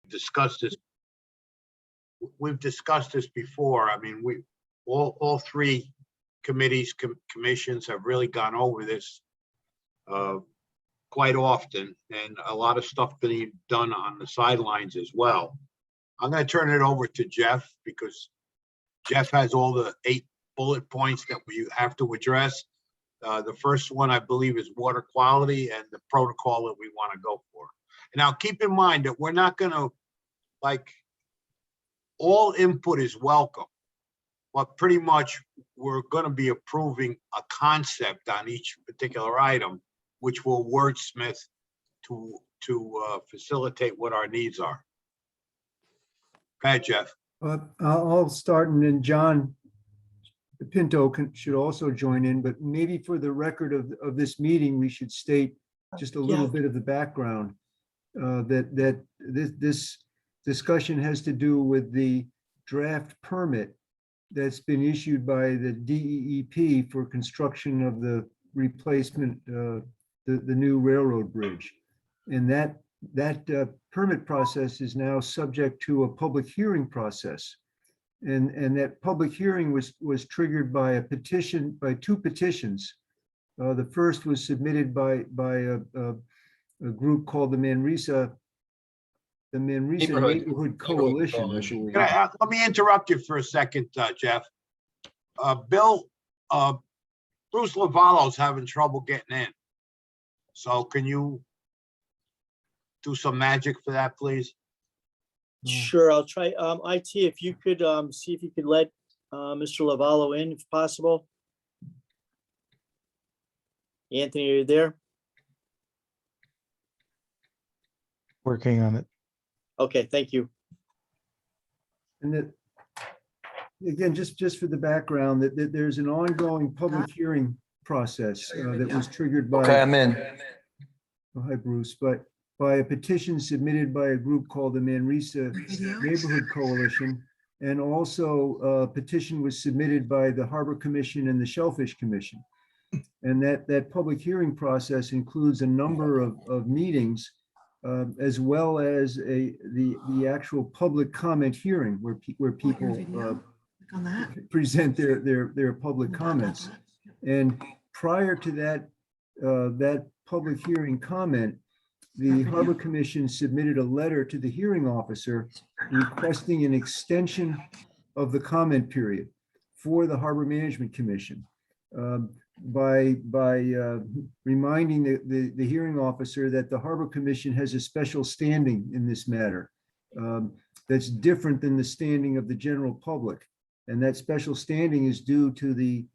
discussed this. We've discussed this before. I mean, all three committees, commissions have really gone over this quite often, and a lot of stuff being done on the sidelines as well. I'm going to turn it over to Jeff because Jeff has all the 8 bullet points that we have to address. The first one, I believe, is water quality and the protocol that we want to go for. Now, keep in mind that we're not going to, like, all input is welcome, but pretty much we're going to be approving a concept on each particular item, which will wordsmith to facilitate what our needs are. Go ahead, Jeff. I'll start, and then John Pinto should also join in, but maybe for the record of this meeting, we should state just a little bit of the background. That this discussion has to do with the draft permit that's been issued by the DEEP for construction of the replacement, the new railroad bridge. And that permit process is now subject to a public hearing process. And that public hearing was triggered by a petition, by 2 petitions. The first was submitted by a group called the Manresa Neighborhood Coalition. Let me interrupt you for a second, Jeff. Bill, Bruce Lavallo's having trouble getting in. So can you do some magic for that, please? Sure, I'll try. IT, if you could see if you could let Mr. Lavallo in if possible. Anthony, are you there? Working on it. Okay, thank you. And that, again, just for the background, that there's an ongoing public hearing process that was triggered by. Okay, I'm in. Oh, hi, Bruce, but by a petition submitted by a group called the Manresa Neighborhood Coalition. And also a petition was submitted by the Harbor Commission and the Shellfish Commission. And that public hearing process includes a number of meetings, as well as the actual public comment hearing where people present their public comments. And prior to that public hearing comment, the Harbor Commission submitted a letter to the hearing officer requesting an extension of the comment period for the Harbor Management Commission by reminding the hearing officer that the Harbor Commission has a special standing in this matter that's different than the standing of the general public. And that special standing is due to the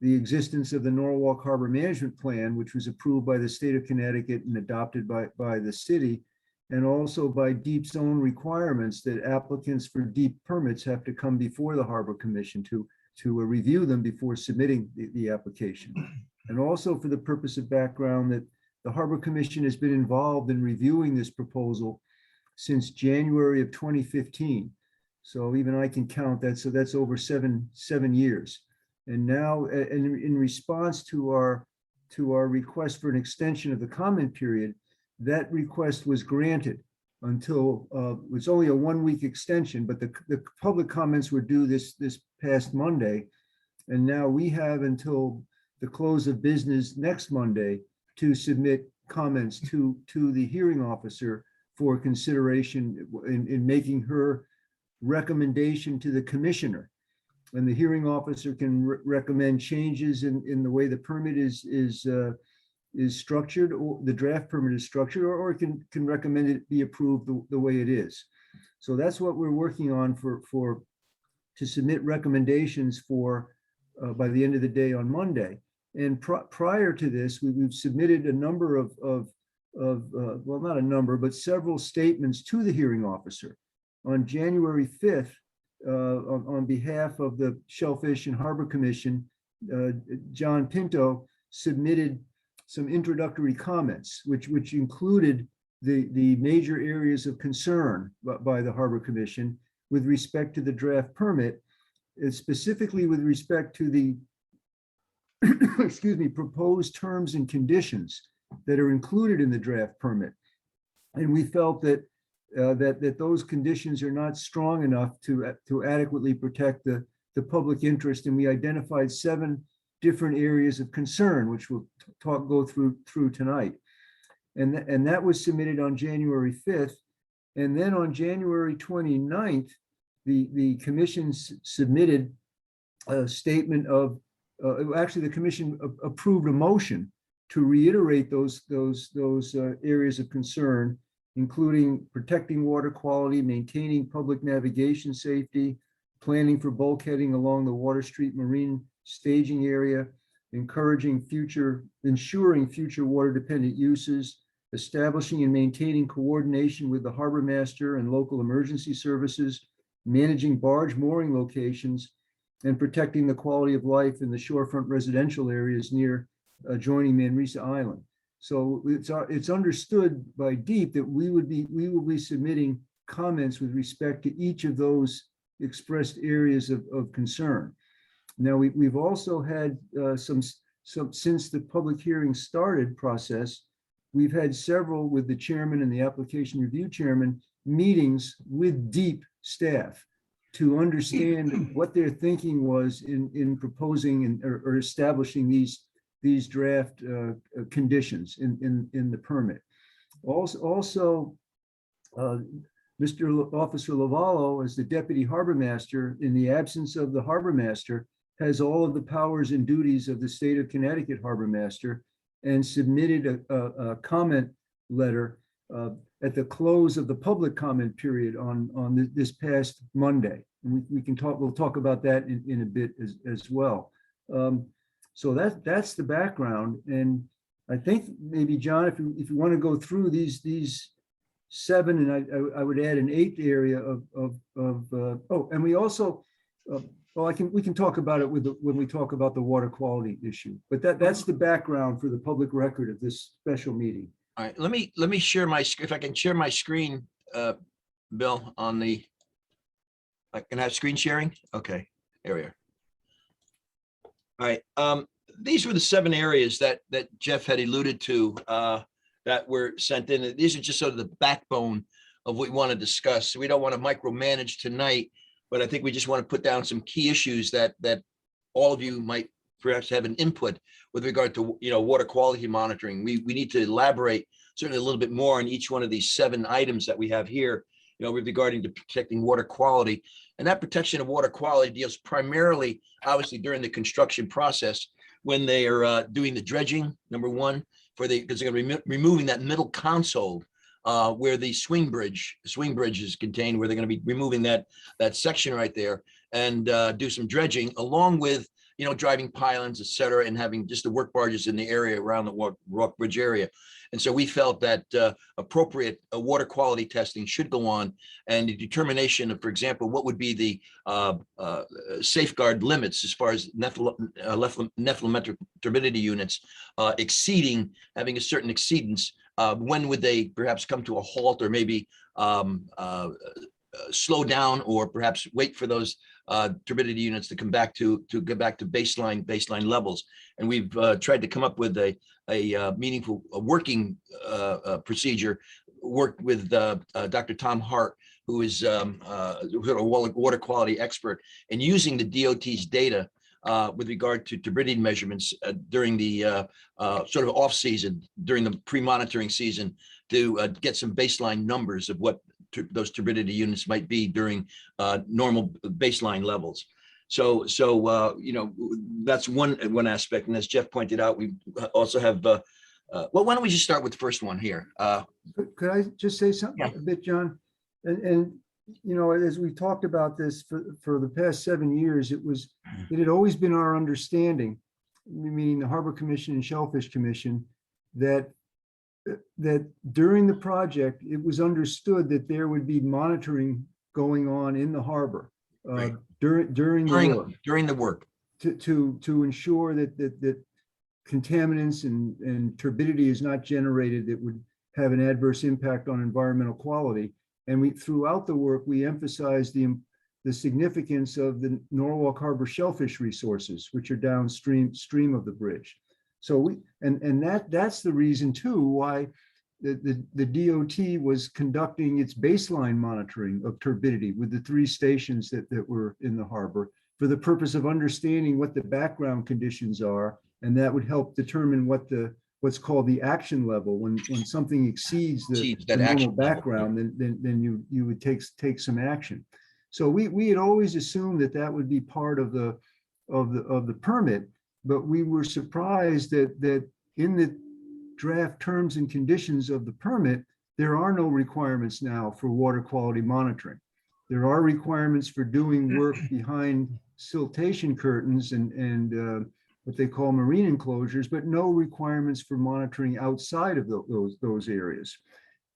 existence of the Norwalk Harbor Management Plan, which was approved by the state of Connecticut and adopted by the city, and also by DEEP's own requirements that applicants for DEEP permits have to come before the Harbor Commission to review them before submitting the application. And also for the purpose of background, that the Harbor Commission has been involved in reviewing this proposal since January of 2015. So even I can count that, so that's over seven years. And now, in response to our request for an extension of the comment period, that request was granted until it's only a 1-week extension, but the public comments were due this past Monday, and now we have until the close of business next Monday to submit comments to the hearing officer for consideration in making her recommendation to the commissioner. And the hearing officer can recommend changes in the way the permit is structured, or the draft permit is structured, or can recommend it be approved the way it is. So that's what we're working on to submit recommendations for by the end of the day on Monday. And prior to this, we've submitted a number of well, not a number, but several statements to the hearing officer. On January 5th, on behalf of the Shellfish and Harbor Commission, John Pinto submitted some introductory comments, which included the major areas of concern by the Harbor Commission with respect to the draft permit, specifically with respect to the excuse me, proposed terms and conditions that are included in the draft permit. And we felt that that those conditions are not strong enough to adequately protect the public interest. And we identified 7 different areas of concern, which we'll go through tonight. And that was submitted on January 5th. And then on January 29th, the commission submitted a statement of, actually the commission approved a motion to reiterate those areas of concern, including protecting water quality, maintaining public navigation safety, planning for bulkheading along the Water Street Marine staging area, ensuring future water-dependent uses, establishing and maintaining coordination with the harbor master and local emergency services, managing barge mooring locations, and protecting the quality of life in the shorefront residential areas near adjoining Manresa Island. So it's understood by DEEP that we will be submitting comments with respect to each of those expressed areas of concern. Now, we've also had some since the public hearing started process, we've had several with the chairman and the application review chairman meetings with DEEP staff to understand what their thinking was in proposing or establishing these draft conditions in the permit. Also, Mr. Officer Lavallo, as the deputy harbor master, in the absence of the harbor master, has all of the powers and duties of the state of Connecticut harbor master, and submitted a comment letter at the close of the public comment period on this past Monday. And we'll talk about that in a bit as well. So that's the background. And I think maybe, John, if you want to go through these 7, and I would add an 8th area and we also, we can talk about it when we talk about the water quality issue, but that's the background for the public record of this special meeting. All right, let me share if I can share my screen, Bill, I can have screen sharing. Okay, there we are. All right, these were the 7 areas that Jeff had alluded to that were sent in. These are just sort of the backbone of what we want to discuss. We don't want to micromanage tonight, but I think we just want to put down some key issues that all of you might perhaps have an input with regard to, water quality monitoring. We need to elaborate certainly a little bit more on each one of these 7 items that we have here, with regarding to protecting water quality. And that protection of water quality deals primarily, obviously, during the construction process when they are doing the dredging, number 1, because they're going to be removing that middle console where the swing bridge is contained, where they're going to be removing that section right there and do some dredging along with, driving pylons, et cetera, and having just the work barges in the area around the Rock Bridge area. And so we felt that appropriate water quality testing should go on, and the determination of, for example, what would be the safeguard limits as far as nephelometric turbidity units having a certain exceedance. When would they perhaps come to a halt, or maybe slow down, or perhaps wait for those turbidity units to come back to get back to baseline levels? And we've tried to come up with a meaningful working procedure. Worked with Dr. Tom Hart, who is a water quality expert, and using the DOT's data with regard to turbidity measurements during the sort of off season, during the pre-monitoring season, to get some baseline numbers of what those turbidity units might be during normal baseline levels. So that's one aspect. And as Jeff pointed out, we also have, well, why don't we just start with the first one here? Could I just say something a bit, John? And as we talked about this for the past 7 years, it had always been our understanding, meaning the Harbor Commission and Shellfish Commission, that during the project, it was understood that there would be monitoring going on in the harbor Right. during the work to ensure that contaminants and turbidity is not generated that would have an adverse impact on environmental quality. And throughout the work, we emphasized the significance of the Norwalk Harbor shellfish resources, which are downstream of the bridge. So that's the reason too why the DOT was conducting its baseline monitoring of turbidity with the 3 stations that were in the harbor for the purpose of understanding what the background conditions are, and that would help determine what's called the action level. When something exceeds the Exceeds that normal action level. background, then you would take some action. So we had always assumed that would be part of the permit, but we were surprised that in the draft terms and conditions of the permit, there are no requirements now for water quality monitoring. There are requirements for doing work behind siltation curtains and what they call marine enclosures, but no requirements for monitoring outside of those areas.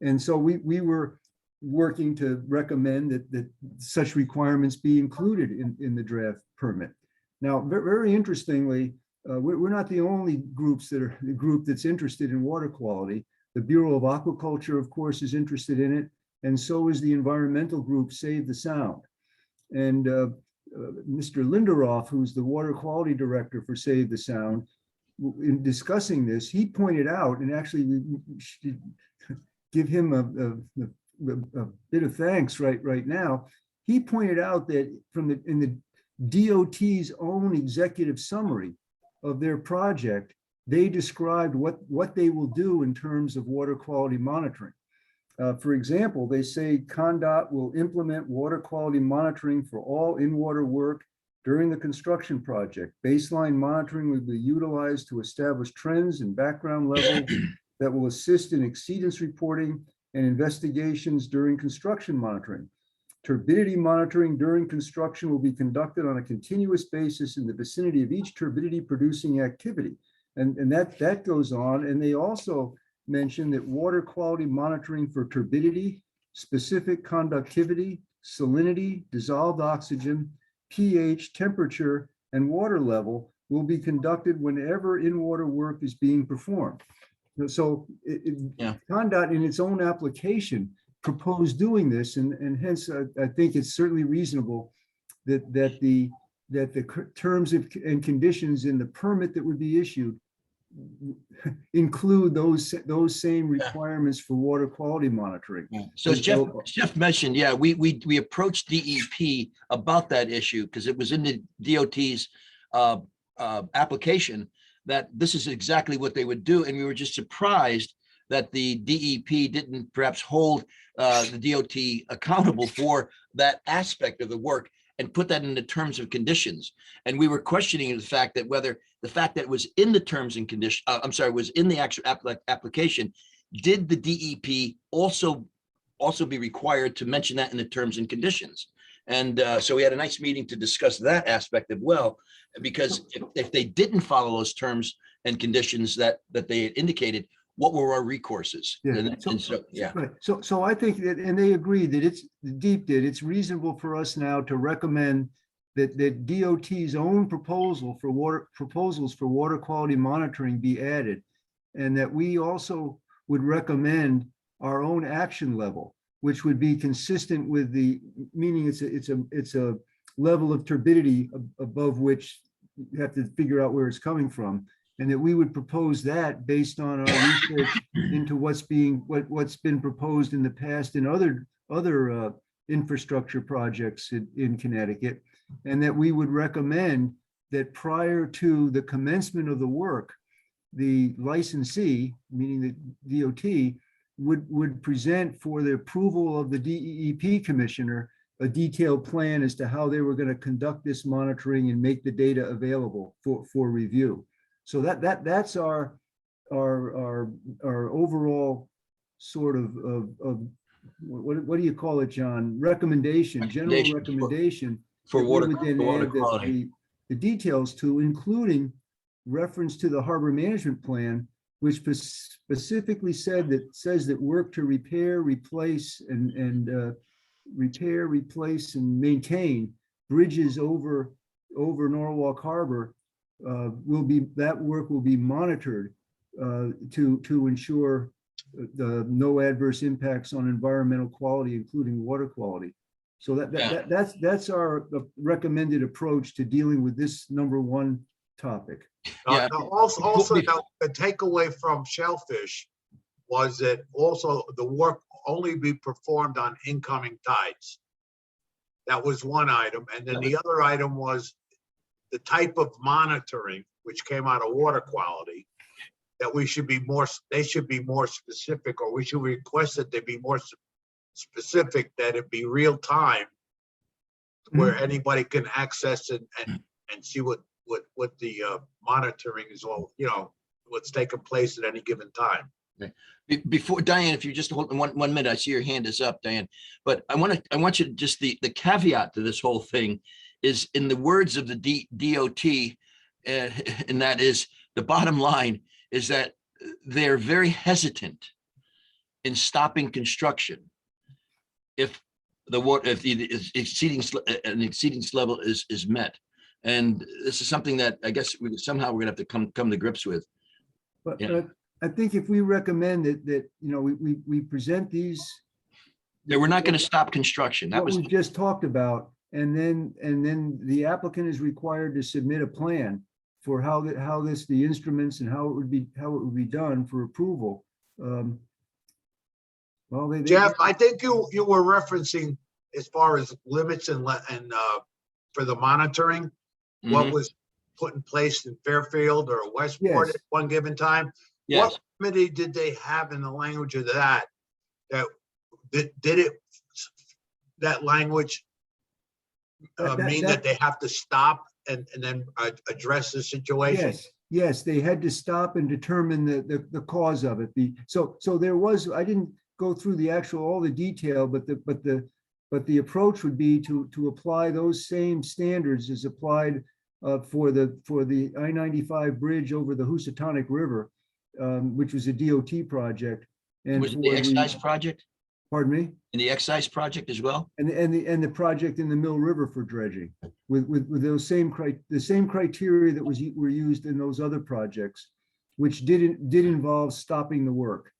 And so we were working to recommend that such requirements be included in the draft permit. Now, very interestingly, we're not the only group that's interested in water quality. The Bureau of Aquaculture, of course, is interested in it, and so is the environmental group Save the Sound. And Mr. Linderoff, who's the water quality director for Save the Sound, in discussing this, he pointed out, and actually we should give him a bit of thanks right now. He pointed out that in the DOT's own executive summary of their project, they described what they will do in terms of water quality monitoring. For example, they say CONDOT will implement water quality monitoring for all in-water work during the construction project. Baseline monitoring will be utilized to establish trends and background levels that will assist in exceedance reporting and investigations during construction monitoring. Turbidity monitoring during construction will be conducted on a continuous basis in the vicinity of each turbidity producing activity. And that goes on. And they also mention that water quality monitoring for turbidity, specific conductivity, salinity, dissolved oxygen, pH, temperature, and water level will be conducted whenever in-water work is being performed. So CONDOT in its own application proposed doing this, and hence I think it's certainly reasonable that the terms and conditions in the permit that would be issued include those same requirements for water quality monitoring. So as Jeff mentioned, we approached DEP about that issue because it was in the DOT's application that this is exactly what they would do, and we were just surprised that the DEP didn't perhaps hold the DOT accountable for that aspect of the work and put that in the terms and conditions. And we were questioning the fact that whether the fact that it was in the terms and conditions, was in the actual application, did the DEP also be required to mention that in the terms and conditions? And so we had a nice meeting to discuss that aspect as well, because if they didn't follow those terms and conditions that they had indicated, what were our recourses? Yeah. Right. So I think that, and they agree that it's reasonable for us now to recommend that DOT's own proposals for water quality monitoring be added, and that we also would recommend our own action level, which would be consistent with meaning it's a level of turbidity above which you have to figure out where it's coming from. And that we would propose that based on our research into what's been proposed in the past in other infrastructure projects in Connecticut, and that we would recommend that prior to the commencement of the work, the licensee, meaning the DOT, would present for the approval of the DEP commissioner a detailed plan as to how they were going to conduct this monitoring and make the data available for review. So that's our overall sort of what do you call it, John? General recommendation for water quality. The details to, including reference to the harbor management plan, which specifically says that work to repair, replace, and maintain bridges over Norwalk Harbor that work will be monitored to ensure no adverse impacts on environmental quality, including water quality. So that's our recommended approach to dealing with this #1 topic. Also, the takeaway from Shellfish was that also the work only be performed on incoming tides. That was one item. And then the other item was the type of monitoring, which came out of water quality, that we should be more, they should be more specific, or we should request that they be more specific, that it be real time, where anybody can access and see what the monitoring is all, what's taking place at any given time. Before Diane, if you just hold 1 minute, I see your hand is up, Diane. But I want you to just the caveat to this whole thing is in the words of the DOT, and that is the bottom line is that they're very hesitant in stopping construction if the water, if the exceeding level is met. And this is something that I guess somehow we're gonna have to come to grips with. But Yeah. I think if we recommend that we present these. Yeah, we're not gonna stop construction. That What was, we just talked about, and then the applicant is required to submit a plan for how the instruments and how it would be done for approval. Well, Jeff, I think you were referencing as far as limits and for the monitoring, what Mhm. was put in place in Fairfield or Westport Yes. at one given time. Yes. What committee did they have in the language of that did it, that language mean that they have to stop and then address the situation? Yes, they had to stop and determine the cause of it. So there was, I didn't go through all the detail, but the approach would be to apply those same standards as applied for the I-95 bridge over the Housatonic River, which was a DOT project. And Was it the excise project? Pardon me? In the excise project as well? And the project in the Mill River for dredging with those same criteria that were used in those other projects, which did involve stopping the work.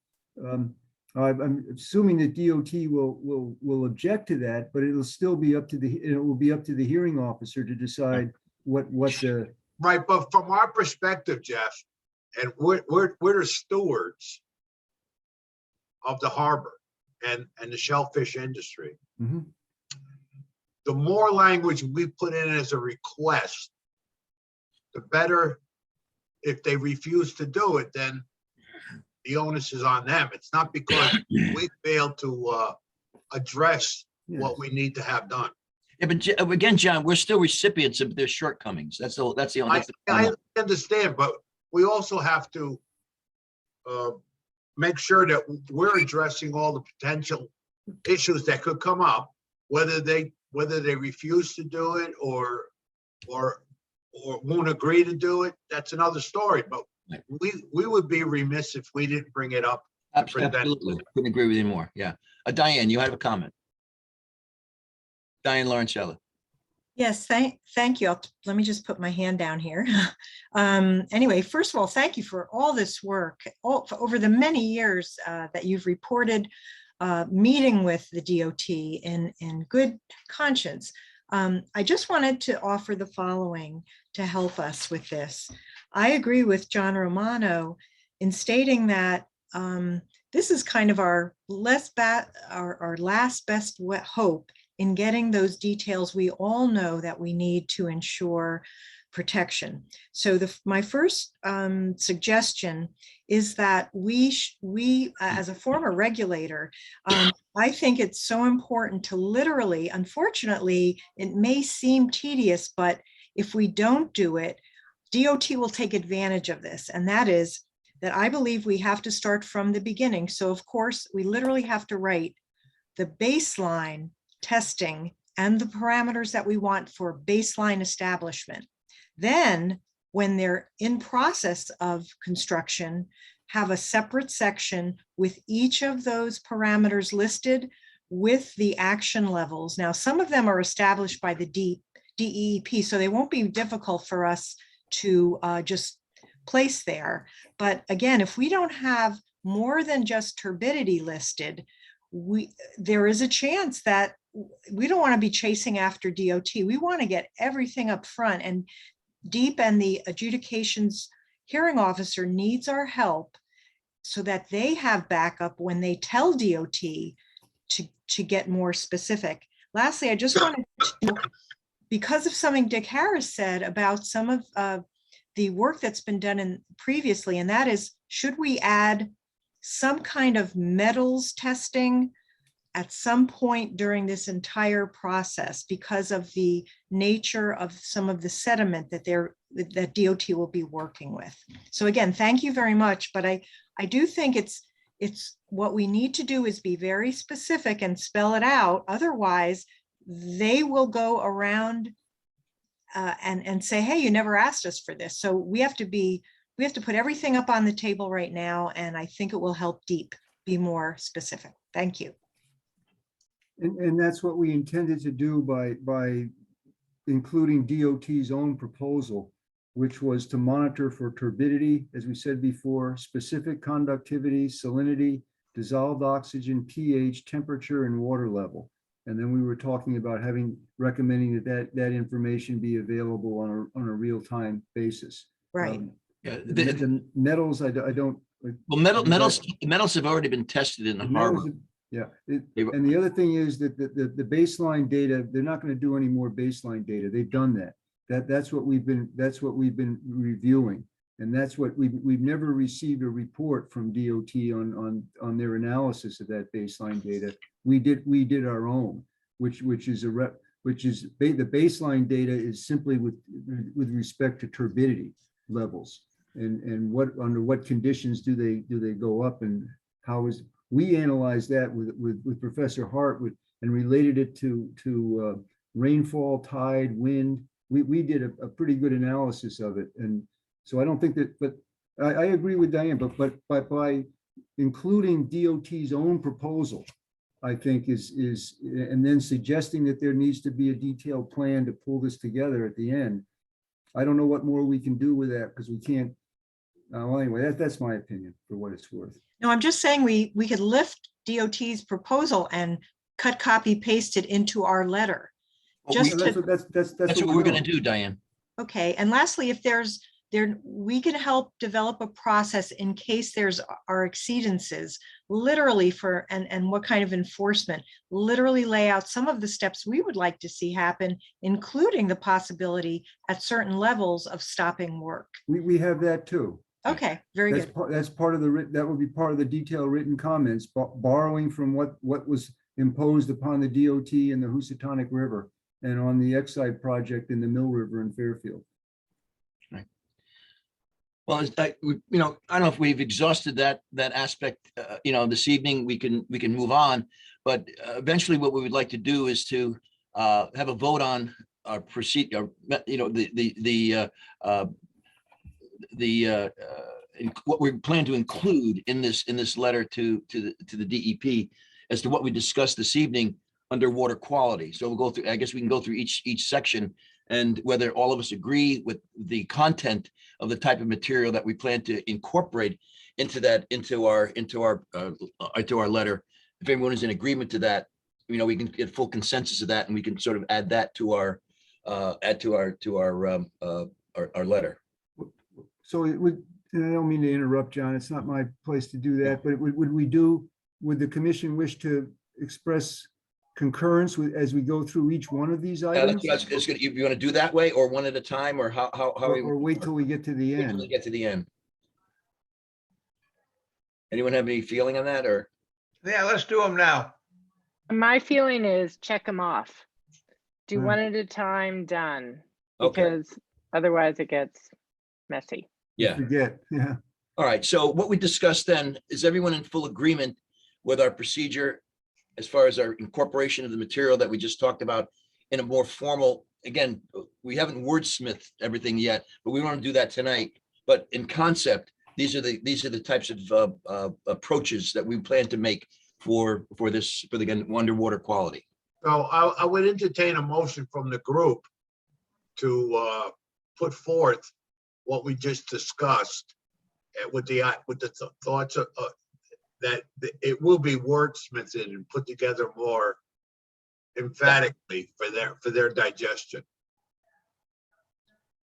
I'm assuming that DOT will object to that, but it'll still be up to the hearing officer to decide what the. Right, but from our perspective, Jeff, and we're the stewards of the harbor and the shellfish industry. Mhm. The more language we put in as a request, the better. If they refuse to do it, then the onus is on them. It's not because we failed to address what we need to have done. Yeah, but again, John, we're still recipients of their shortcomings. That's the only. I understand, but we also have to make sure that we're addressing all the potential issues that could come up, whether they refuse to do it or won't agree to do it. That's another story. But we would be remiss if we didn't bring it up. Absolutely, couldn't agree with you more. Yeah, Diane, you have a comment. Diane Lawrence-Sheller. Yes, thank you. Let me just put my hand down here. Anyway, first of all, thank you for all this work over the many years that you've reported meeting with the DOT in good conscience. I just wanted to offer the following to help us with this. I agree with John Romano in stating that this is kind of our last best hope in getting those details we all know that we need to ensure protection. So my first suggestion is that we as a former regulator, I think it's so important to literally, unfortunately, it may seem tedious, but if we don't do it, DOT will take advantage of this. And that is that I believe we have to start from the beginning. So of course, we literally have to write the baseline testing and the parameters that we want for baseline establishment. Then when they're in process of construction, have a separate section with each of those parameters listed with the action levels. Now, some of them are established by the DEEP, so they won't be difficult for us to just place there. But again, if we don't have more than just turbidity listed, there is a chance that we don't want to be chasing after DOT. We want to get everything up front, and DEEP and the adjudications hearing officer needs our help so that they have backup when they tell DOT to get more specific. Lastly, I just wanted to, because of something Dick Harris said about some of the work that's been done in previously, and that is, should we add some kind of metals testing at some point during this entire process because of the nature of some of the sediment that DOT will be working with. So again, thank you very much, but I do think it's what we need to do is be very specific and spell it out. Otherwise, they will go around and say, hey, you never asked us for this. So we have to put everything up on the table right now, and I think it will help DEEP be more specific. Thank you. And that's what we intended to do by including DOT's own proposal, which was to monitor for turbidity, as we said before, specific conductivity, salinity, dissolved oxygen, pH, temperature, and water level. And then we were talking about recommending that information be available on a real-time basis. Right. Yeah, The metals, I don't. well, metals have already been tested in the harbor. Yeah, They were- and the other thing is that the baseline data, they're not going to do any more baseline data. They've done that. That's what we've been reviewing, and that's what we've never received a report from DOT on their analysis of that baseline data. We did our own, which is the baseline data is simply with respect to turbidity levels and under what conditions do they go up, and how is. We analyzed that with Professor Hart and related it to rainfall, tide, wind. We did a pretty good analysis of it. And so I don't think that, but I agree with Diane, but by including DOT's own proposal, I think is and then suggesting that there needs to be a detailed plan to pull this together at the end. I don't know what more we can do with that because we can't. Well, anyway, that's my opinion for what it's worth. No, I'm just saying we could lift DOT's proposal and cut, copy, paste it into our letter. Just That's to, what what we're going to do, Diane. okay. And lastly, if we can help develop a process in case are exceedances, literally and what kind of enforcement, literally lay out some of the steps we would like to see happen, including the possibility at certain levels of stopping work. We have that too. Okay, very good. That's part of that would be part of the detailed written comments, borrowing from what was imposed upon the DOT in the Housatonic River and on the Exide project in the Mill River in Fairfield. Right. Well, I don't know if we've exhausted that aspect. This evening we can move on, but eventually what we would like to do is to have a vote on our procedure. What we plan to include in this letter to the DEP as to what we discussed this evening under water quality. So we'll go through, I guess we can go through each section and whether all of us agree with the content of the type of material that we plan to incorporate into our letter. If everyone is in agreement to that, we can get full consensus of that, and we can sort of add that to our letter. So it would, and I don't mean to interrupt, John, it's not my place to do that, but would the commission wish to express concurrence as we go through each one of these items? You want to do that way, or one at a time, or how? Or wait till we get to the end? Get to the end. Anyone have any feeling on that, or? Yeah, let's do them now. My feeling is check them off. Do Hmm. one at a time, done. Okay. Because otherwise it gets messy. Yeah. Forget, yeah. All right. So what we discussed then, is everyone in full agreement with our procedure as far as our incorporation of the material that we just talked about in a more formal, again, we haven't wordsmithed everything yet, but we want to do that tonight. But in concept, these are the types of approaches that we plan to make for the underwater quality. So I would entertain a motion from the group to put forth what we just discussed with the thoughts of that it will be wordsmithed and put together more emphatically for their digestion.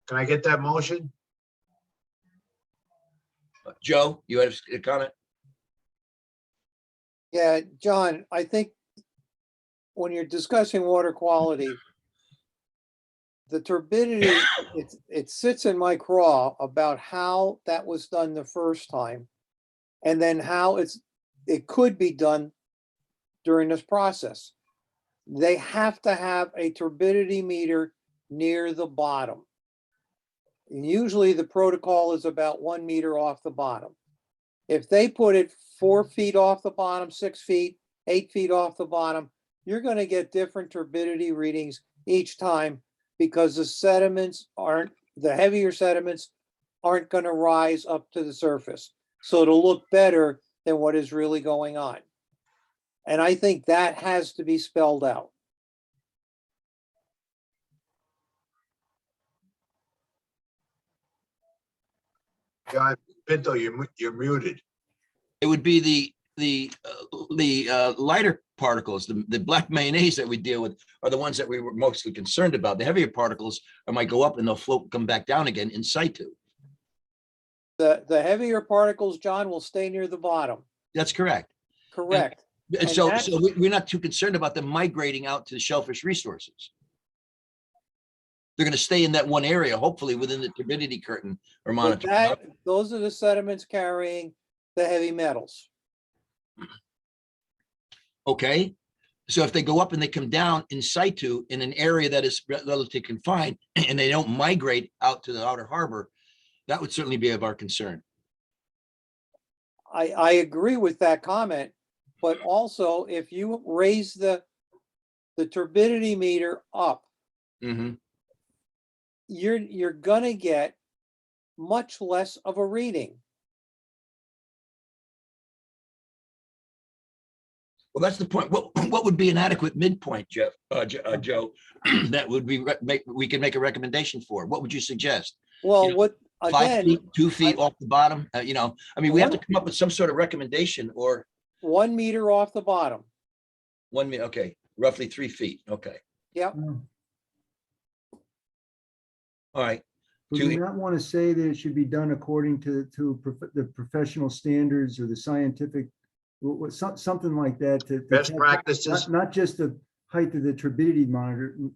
Can I get that motion? Joe, you had a comment? Yeah, John, I think when you're discussing water quality, the turbidity, it sits in my craw about how that was done the first time, and then how it could be done during this process. They have to have a turbidity meter near the bottom. And usually the protocol is about 1 meter off the bottom. If they put it 4 feet off the bottom, 6 feet, 8 feet off the bottom, you're going to get different turbidity readings each time because the heavier sediments aren't going to rise up to the surface. So it'll look better than what is really going on. And I think that has to be spelled out. God, Pinto, you're muted. It would be the lighter particles, the black mayonnaise that we deal with are the ones that we were mostly concerned about. The heavier particles might go up and they'll float, come back down again in situ. The heavier particles, John, will stay near the bottom. That's correct. Correct. And And so that- we're not too concerned about them migrating out to the shellfish resources. They're going to stay in that one area, hopefully within the turbidity curtain or But monitor. those are the sediments carrying the heavy metals. Okay. So if they go up and they come down in situ in an area that is relatively confined and they don't migrate out to the outer harbor, that would certainly be of our concern. I agree with that comment, but also if you raise the turbidity meter up, Mhm. you're gonna get much less of a reading. Well, that's the point. What would be an adequate midpoint, Jeff, Joe, that would be, we can make a recommendation for? What would you suggest? Well, know, what, 5 again, feet, 2 feet off the bottom? I mean, we have to One- come up with some sort of recommendation or 1 meter off the bottom. 1 minute, okay, roughly 3 feet, okay, Yep. all right. Would we not want to say that it should be done according to the professional standards or the scientific, something like that? Best practices. Not just the height of the turbidity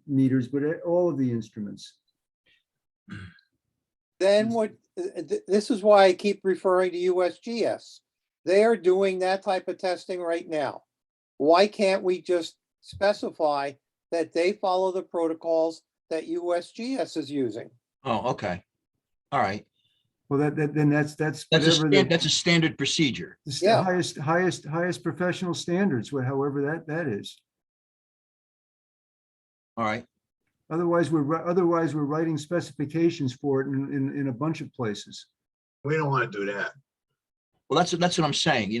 meters, but all of the instruments. Then what, this is why I keep referring to USGS. They are doing that type of testing right now. Why can't we just specify that they follow the protocols that USGS is using? Oh, okay, all right. Well, then that's That's whatever that's a standard procedure. the Yeah. highest professional standards, however that is. All right, Otherwise, we're writing specifications for it in a bunch of places. We don't want to do that. well, that's what I'm saying,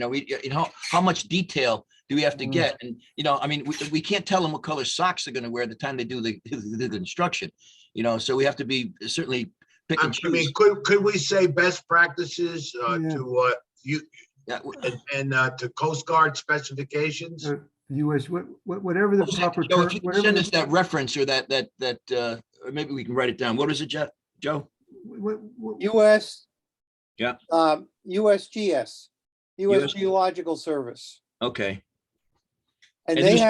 how much detail do we have to get? And, I mean, we can't tell them what color socks they're gonna wear the time they do the construction, so we have to be certainly pick and I mean, choose. could we say best practices Yeah. to you Yeah, and to Coast Guard specifications? US, whatever the proper Joe, term, if you can whatever send the- us that reference or that, or maybe we can write it down. What is it, Joe? US. Yeah. USGS, US US Geological Service. Okay, And And they this-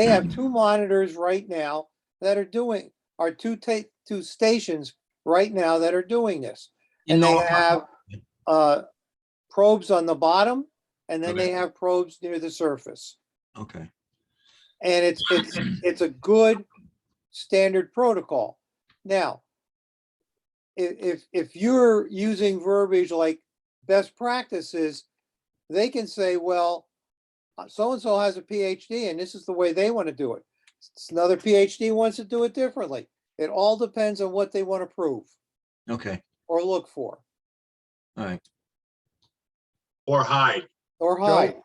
have 2 monitors right now that are two stations right now that are doing this. You And they know, have probes on the bottom, and then Okay. they have probes near the surface. okay, And it's a good standard protocol. Now, if you're using verbiage like best practices, they can say, well, so-and-so has a PhD and this is the way they want to do it. Another PhD wants to do it differently. It all depends on what they want to prove okay, or look for all right. Or hide? or hide.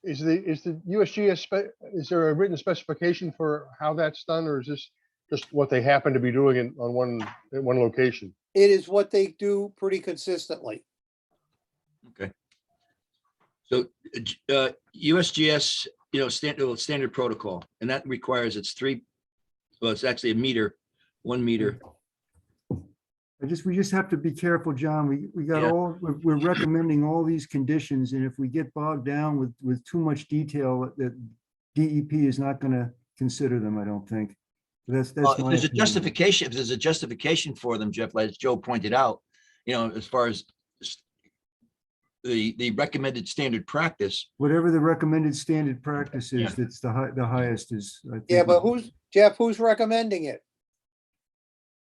Is the USGS, is there a written specification for how that's done, or is this just what they happen to be doing on one location? It is what they do pretty consistently. Okay. So, USGS, standard protocol, and that requires it's actually a meter, 1 meter. we just have to be careful, John. We got Yeah. we're recommending all these conditions, and if we get bogged down with too much detail, that DEP is not gonna consider them, I don't think. That's If my there's a opinion. justification, if there's a justification for them, Jeff, as Joe pointed out, as far as the recommended standard practice. Whatever the recommended standard practice Yeah. is, that's the highest is. I Yeah, think. but Jeff, who's recommending it?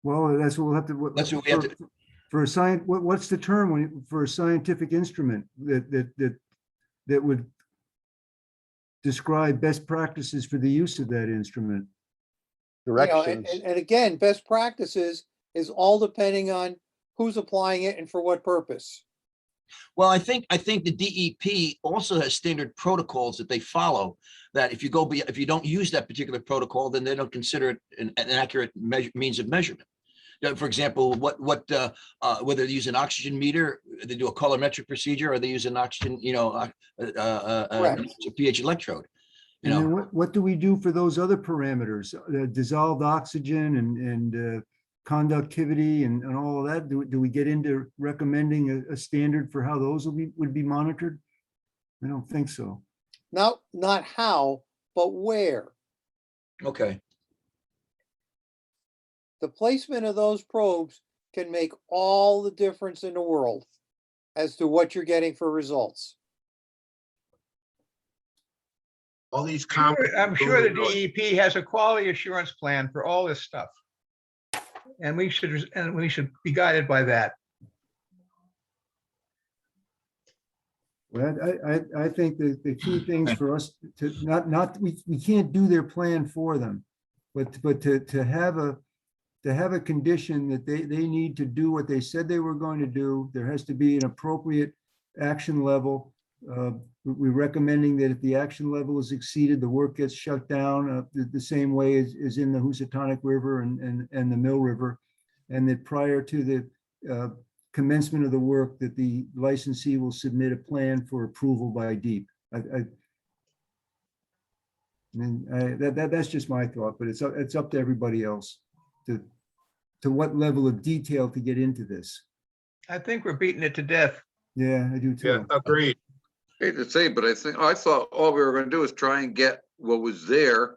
Well, that's what we'll have to. That's what we have to- For a science, what's the term for a scientific instrument that would describe best practices for the use of that instrument? You know, Directions. and again, best practices is all depending on who's applying it and for what purpose. Well, I think the DEP also has standard protocols that they follow, that if you don't use that particular protocol, then they don't consider it an accurate means of measurement. For example, whether they use an oxygen meter, they do a colorimetric procedure, or they use an oxygen, Correct. a pH electrode. And then what do we do for those other parameters? Dissolved oxygen and conductivity and all of that? Do we get into recommending a standard for how those would be monitored? I don't think so. Not how, but where. Okay. The placement of those probes can make all the difference in the world as to what you're getting for results. All these comments. I'm sure the DEP has a quality assurance plan for all this stuff. And we should be guided by that. Well, I think that the key things for us to we can't do their plan for them, but to have a condition that they need to do what they said they were going to do. There has to be an appropriate action level. We're recommending that if the action level is exceeded, the work gets shut down the same way as in the Housatonic River and the Mill River, and that prior to the commencement of the work, that the licensee will submit a plan for approval by DEEP. That's just my thought, but it's up to everybody else to what level of detail to get into this. I think we're beating it to death. Yeah, I do too. Yeah, agreed. Hate to say, but I thought all we were gonna do is try and get what was there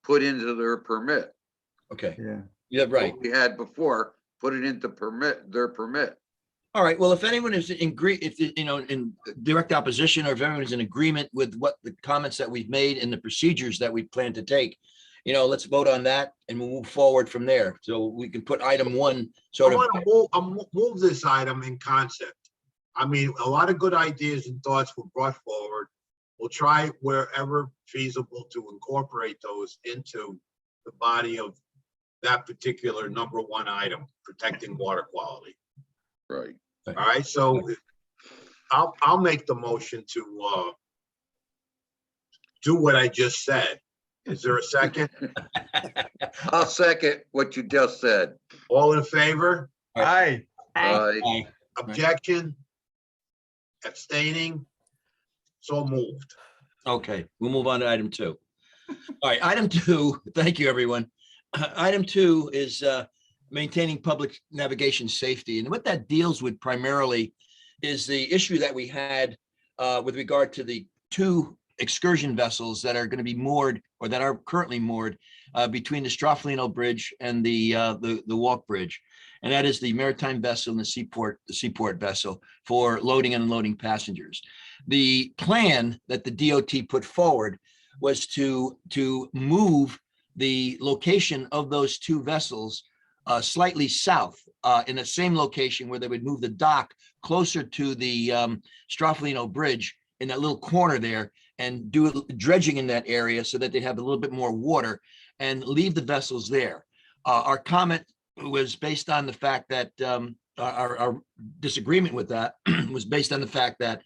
put into their permit. Okay. Yeah. Yeah, right. What we had before, put it into their permit. All right. Well, if anyone is in direct opposition, or if everyone is in agreement with what the comments that we've made and the procedures that we plan to take, let's vote on that and we'll move forward from there. So we can put item one sort I of. want to move this item in concept. I mean, a lot of good ideas and thoughts were brought forward. We'll try wherever feasible to incorporate those into the body of that particular number one item, protecting water quality. Right. All right, so I'll make the motion to do what I just said. Is there a second? I'll second what you just said. All in favor? Aye. Aye. Objection? Abstaining? So moved. Okay, we'll move on to item two. All right, item two, thank you, everyone. Item two is maintaining public navigation safety. And what that deals with primarily is the issue that we had with regard to the two excursion vessels that are going to be moored, or that are currently moored between the Stroffolino Bridge and the Walk Bridge. And that is the maritime vessel and the seaport vessel for loading and unloading passengers. The plan that the DOT put forward was to move the location of those two vessels slightly south in the same location where they would move the dock closer to the Stroffolino Bridge in that little corner there, and do dredging in that area so that they have a little bit more water and leave the vessels there. Our comment was based on the fact that our disagreement with that was based on the fact that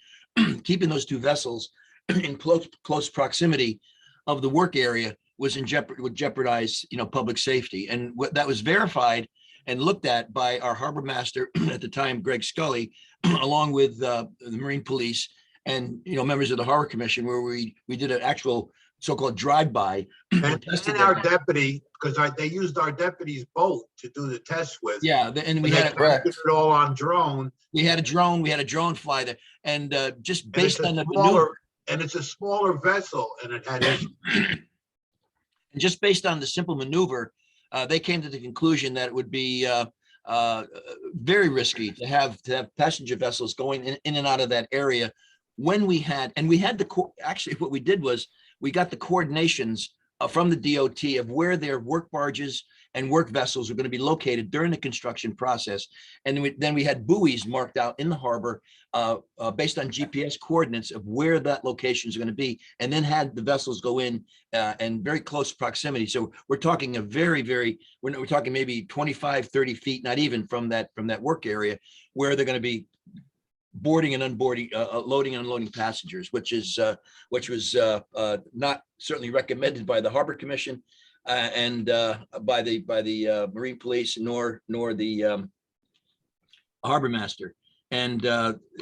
keeping those two vessels in close proximity of the work area was would jeopardize, public safety. And what that was verified and looked at by our harbor master at the time, Greg Scully, along with the Marine Police and, members of the Harbor Commission, where we did an actual so-called drive-by. or And tested our them. deputy, because they used our deputy's boat to do the test with. Yeah, and we And they had, captured it all on drone. we had a drone fly there, and just And it's based on a the maneuver, smaller, and it's a smaller vessel and it had issues. and just based on the simple maneuver, they came to the conclusion that it would be very risky to have passenger vessels going in and out of that area when we had actually what we did was we got the coordinations from the DOT of where their work barges and work vessels were going to be located during the construction process. And then we had buoys marked out in the harbor based on GPS coordinates of where that location is going to be, and then had the vessels go in and very close proximity. So we're talking a we're talking maybe 25, 30 feet, not even from that work area, where they're going to be boarding and unboarding, loading and unloading passengers, which was not certainly recommended by the Harbor Commission and by the Marine Police, nor the Harbor Master. And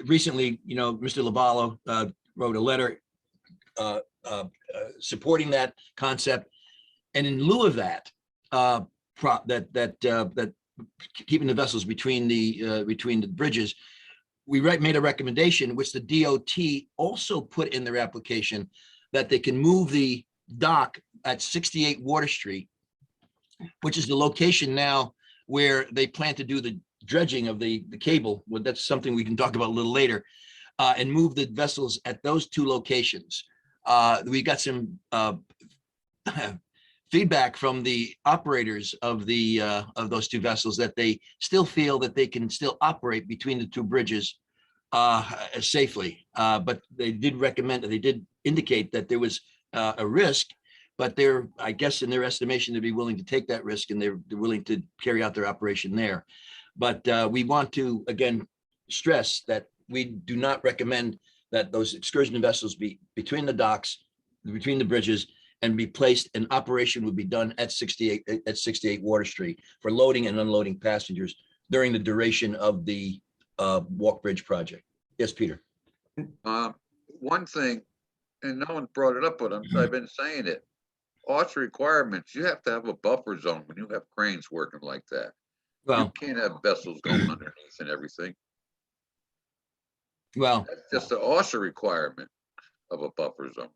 recently, Mr. Lavallo wrote a letter supporting that concept, and in lieu of that, that keeping the vessels between the bridges, we made a recommendation, which the DOT also put in their application, that they can move the dock at 68 Water Street, which is the location now where they plan to do the dredging of the cable. Well, that's something we can talk about a little later, and move the vessels at those two locations. We got some feedback from the operators of those two vessels that they still feel that they can still operate between the two bridges safely. But they did indicate that there was a risk, but they're, I guess, in their estimation, they'd be willing to take that risk, and they're willing to carry out their operation there. But we want to, again, stress that we do not recommend that those excursion vessels be between the docks, between the bridges, and be placed, and operation would be done at 68 Water Street for loading and unloading passengers during the duration of the Walk Bridge project. Yes, Peter. One thing, and no one brought it up, but I've been saying it. OSHA requirements, you have to have a buffer zone when you have cranes working like that. You Well, can't have vessels going underneath and everything. well, That's just an OSHA requirement of a buffer zone.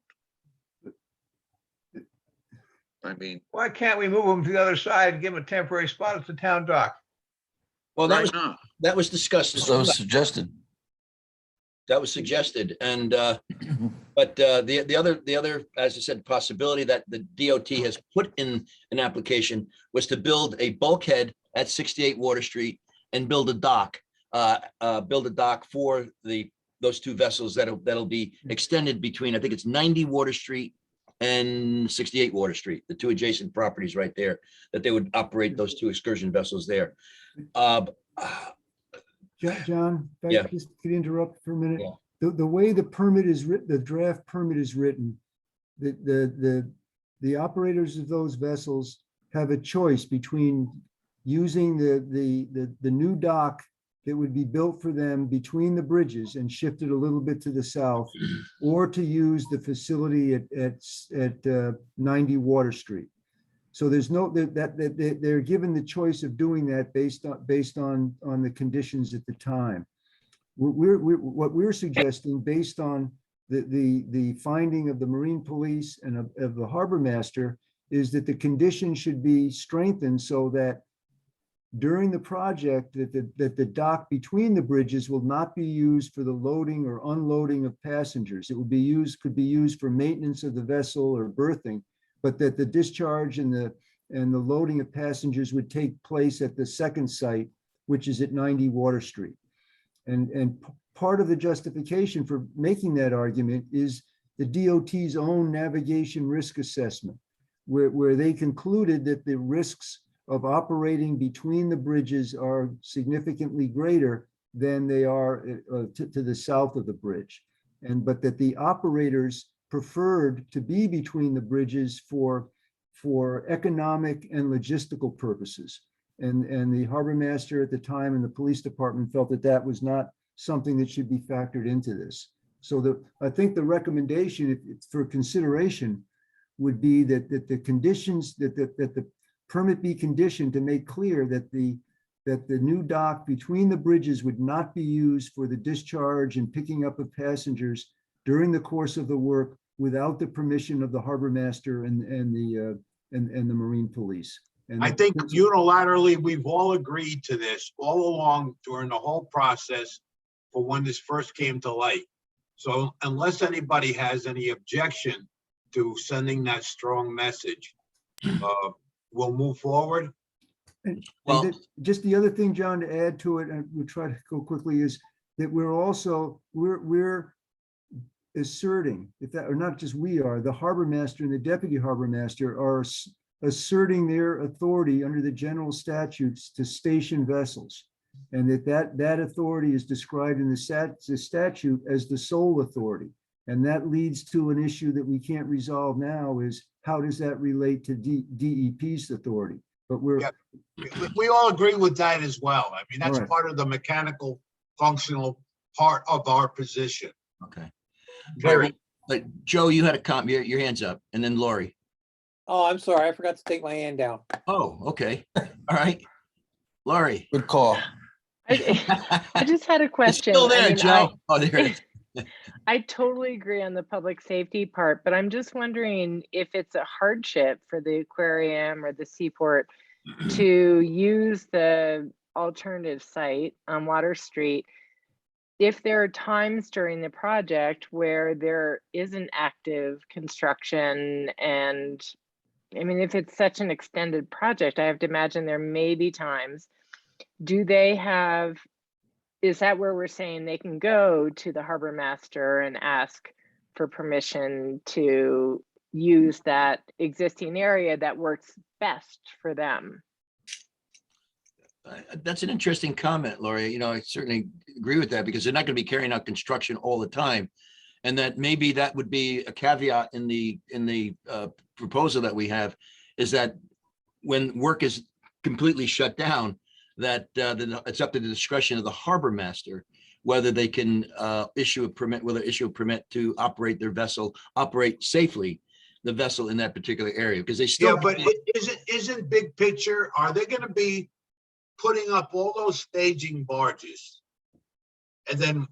I mean, Why can't we move them to the other side and give them a temporary spot at the town dock? well, right now, that was discussed. So suggested. That was suggested, and but the other, as I said, possibility that the DOT has put in an application was to build a bulkhead at 68 Water Street and build a dock for those two vessels that'll be extended between, I think it's 90 Water Street and 68 Water Street, the two adjacent properties right there, that they would operate those two excursion vessels there. John, if Yeah. I just could interrupt for a minute. Yeah. The way the permit is written, the draft permit is written, the operators of those vessels have a choice between using the new dock that would be built for them between the bridges and shifted a little bit to the south, or to use the facility at 90 Water Street. So there's no, that they're given the choice of doing that based on the conditions at the time. What we're suggesting, based on the finding of the Marine Police and of the Harbor Master, is that the condition should be strengthened so that during the project, that the dock between the bridges will not be used for the loading or unloading of passengers. It could be used for maintenance of the vessel or berthing, but that the discharge and the loading of passengers would take place at the second site, which is at 90 Water Street. And part of the justification for making that argument is the DOT's own navigation risk assessment, where they concluded that the risks of operating between the bridges are significantly greater than they are to the south of the bridge. But that the operators preferred to be between the bridges for economic and logistical purposes. And the harbor master at the time and the police department felt that was not something that should be factored into this. So I think the recommendation for consideration would be that the conditions, that the permit be conditioned to make clear that the new dock between the bridges would not be used for the discharge and picking up of passengers during the course of the work without the permission of the harbor master and the marine police. And I think unilaterally, we've all agreed to this all along during the whole process for when this first came to light. So unless anybody has any objection to sending that strong message, we'll move forward. Well- Just the other thing, John, to add to it, and we'll try to go quickly, is that we're asserting, if that, or not just we are, the harbor master and the deputy harbor master are asserting their authority under the general statutes to station vessels. And that authority is described in the statute as the sole authority. And that leads to an issue that we can't resolve now, is how does that relate to DEP's authority? But we're, Yeah. We all agree with that as well. I mean, that's All right. part of the mechanical, functional part of our position. Okay. Period. But Joe, you had a comment, your hand's up, and then Lori. Oh, I'm sorry. I forgot to take my hand down. Oh, okay. All right. Lori. Good call. I just had a It's question. still there, I mean, Joe. Oh, there it is. I totally agree on the public safety part, but I'm just wondering if it's a hardship for the aquarium or the seaport to use the alternative site on Water Street. If there are times during the project where there isn't active construction, and I mean, if it's such an extended project, I have to imagine there may be times. Do they have, is that where we're saying they can go to the harbor master and ask for permission to use that existing area that works best for them? That's an interesting comment, Lori. You know, I certainly agree with that, because they're not going to be carrying out construction all the time. And that maybe that would be a caveat in the proposal that we have, is that when work is completely shut down, that it's up to the discretion of the harbor master whether they can issue a permit to operate their vessel, operate safely the vessel in that particular area, because they still. Yeah, but isn't big picture, are they gonna be putting up all those staging barges and then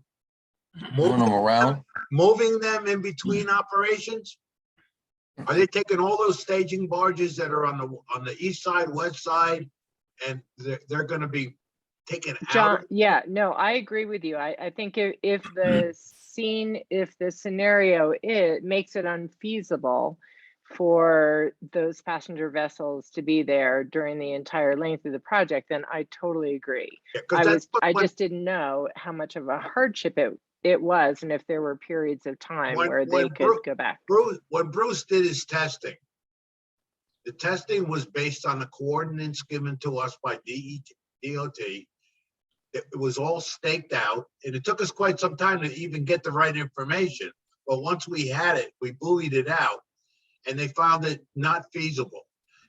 Moving them around. moving them in between operations? Are they taking all those staging barges that are on the east side, west side, and they're gonna be taken John, out? yeah, no, I agree with you. I think if the scene, if the scenario it makes it unfeasible for those passenger vessels to be there during the entire length of the project, then I totally agree. Yeah, 'cause I just didn't know how much of a hardship it was, and if there were periods of time where they could go back. When Bruce did his testing, the testing was based on the coordinates given to us by DOT. It was all staked out, and it took us quite some time to even get the right information. But once we had it, we buoyed it out, and they found it not feasible.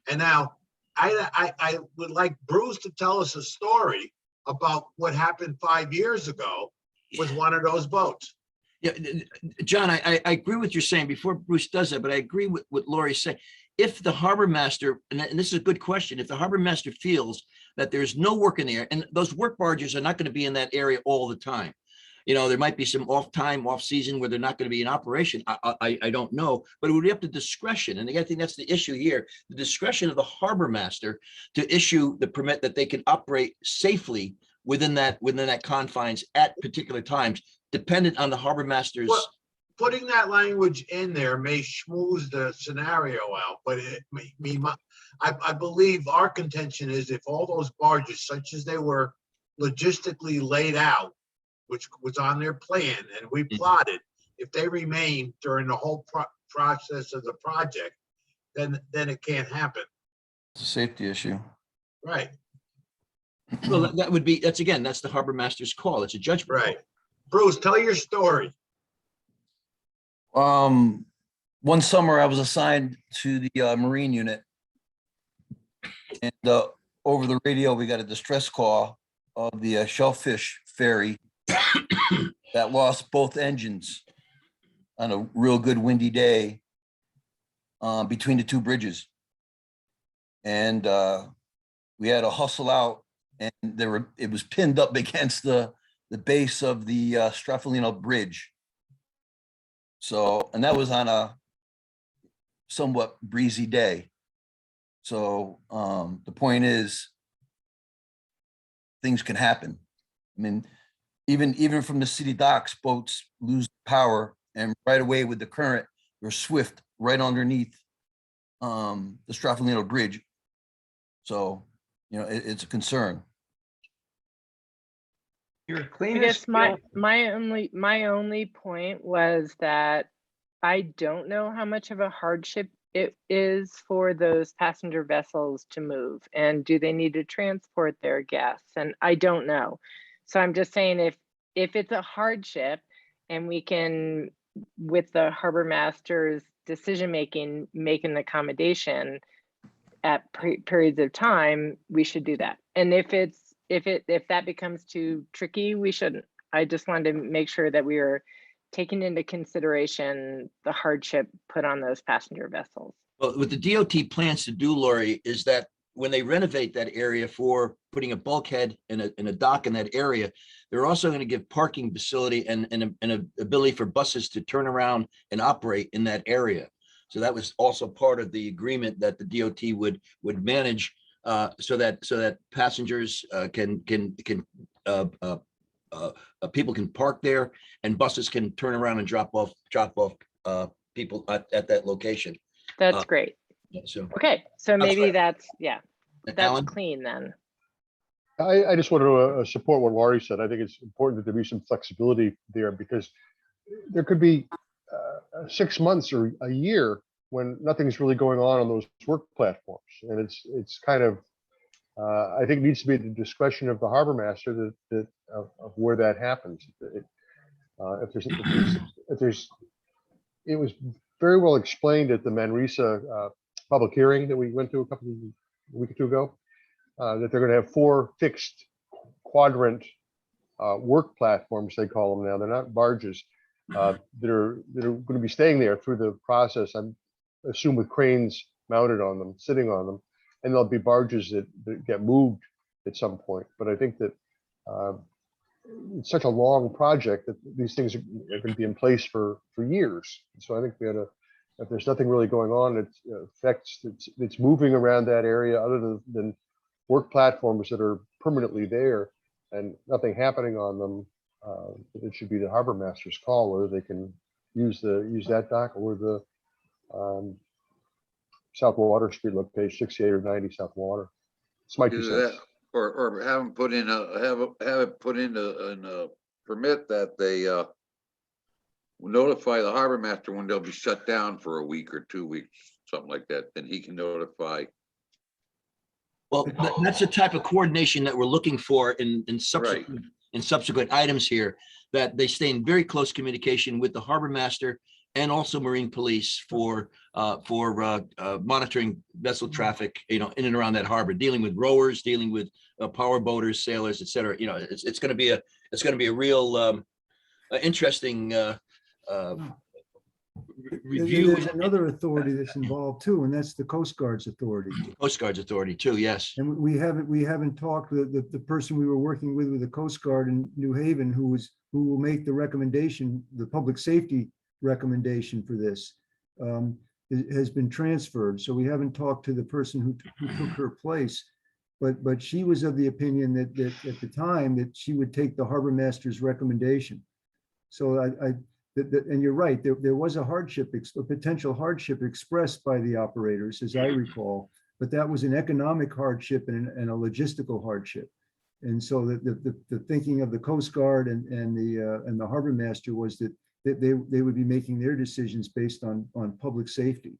And now, I would like Bruce to tell us a story about what happened 5 years ago with one of those boats. Yeah, John, I agree with you saying before Bruce does that, but I agree with what Lori's saying. If the harbor master, and this is a good question, if the harbor master feels that there's no work in there, and those work barges are not going to be in that area all the time. You know, there might be some off time, off season where they're not going to be in operation. I don't know, but it would be up to discretion. And I think that's the issue here, the discretion of the harbor master to issue the permit that they can operate safely within that confines at particular times, dependent on the harbor master's. Well, putting that language in there may schmooze the scenario out, but I believe our contention is if all those barges, such as they were logistically laid out, which was on their plan and we plotted, if they remain during the whole process of the project, then it can't happen. It's a safety issue. Right, Well, that's the harbor master's call. It's a judgment. right. Bruce, tell your story. One summer I was assigned to the Marine unit, and over the radio we got a distress call of the Shellfish ferry that lost both engines on a real good windy day. between the two bridges. And we had to hustle out, and it was pinned up against the base of the Straffolino Bridge. So, and that was on a somewhat breezy day. So the point is, things can happen. I mean, even from the city docks, boats lose power, and right away with the current, they're swift right underneath the Straffolino Bridge. So, it's a concern. You're I clean guess as my only point was that I don't know how much of a hardship it is for those passenger vessels to move, and do they need to transport their guests? And I don't know. So I'm just saying, if it's a hardship and we can, with the harbor master's decision making, make an accommodation at periods of time, we should do that. And if that becomes too tricky, we shouldn't. I just wanted to make sure that we are taking into consideration the hardship put on those passenger vessels. Well, what the DOT plans to do, Lori, is that when they renovate that area for putting a bulkhead and a dock in that area, they're also going to give parking facility and an ability for buses to turn around and operate in that area. So that was also part of the agreement that the DOT would manage, so that passengers people can park there, and buses can turn around and drop off people at that location. That's great. So, Okay, so maybe that's Alan? clean then. I just want to support what Laurie said. I think it's important that there be some flexibility there, because there could be 6 months or a year when nothing's really going on those work platforms. And it's kind of, I think it needs to be at the discretion of the harbor master of where that happens. It was very well explained at the Manresa public hearing that we went to a week or two ago, that they're going to have 4 fixed quadrant work platforms, they call them now. They're not barges, that are going to be staying there through the process. I assume with cranes mounted on them, sitting on them, and there'll be barges that get moved at some point. But I think that it's such a long project that these things are going to be in place for years. So I think we had if there's nothing really going on, it's moving around that area other than work platforms that are permanently there and nothing happening on them. It should be the harbor master's call whether they can use that dock or the South Water Street location, 68 or 90 South Water. This might be Either sense. that, or have them put in have it put in a permit that they notify the harbor master when they'll be shut down for a week or 2 weeks, something like that. Then he can notify. Well, that's the type of coordination that we're looking for in subsequent items here, that they stay in very close communication with the harbor master and also Marine Police for monitoring vessel traffic, in and around that harbor, dealing with rowers, dealing with power boaters, sailors, et cetera. It's going to be a real interesting review. There's another authority that's involved too, and that's the Coast Guard's authority. Coast Guard's authority too, yes. And we haven't talked with the person we were working with the Coast Guard in New Haven, who will make the recommendation, the public safety recommendation for this, has been transferred. So we haven't talked to the person who took her place, but she was of the opinion that at the time that she would take the harbor master's recommendation. So and you're right, there was a potential hardship expressed by the operators, as I recall, but that was an economic hardship and a logistical hardship. And so the thinking of the Coast Guard and the harbor master was that they would be making their decisions based on public safety.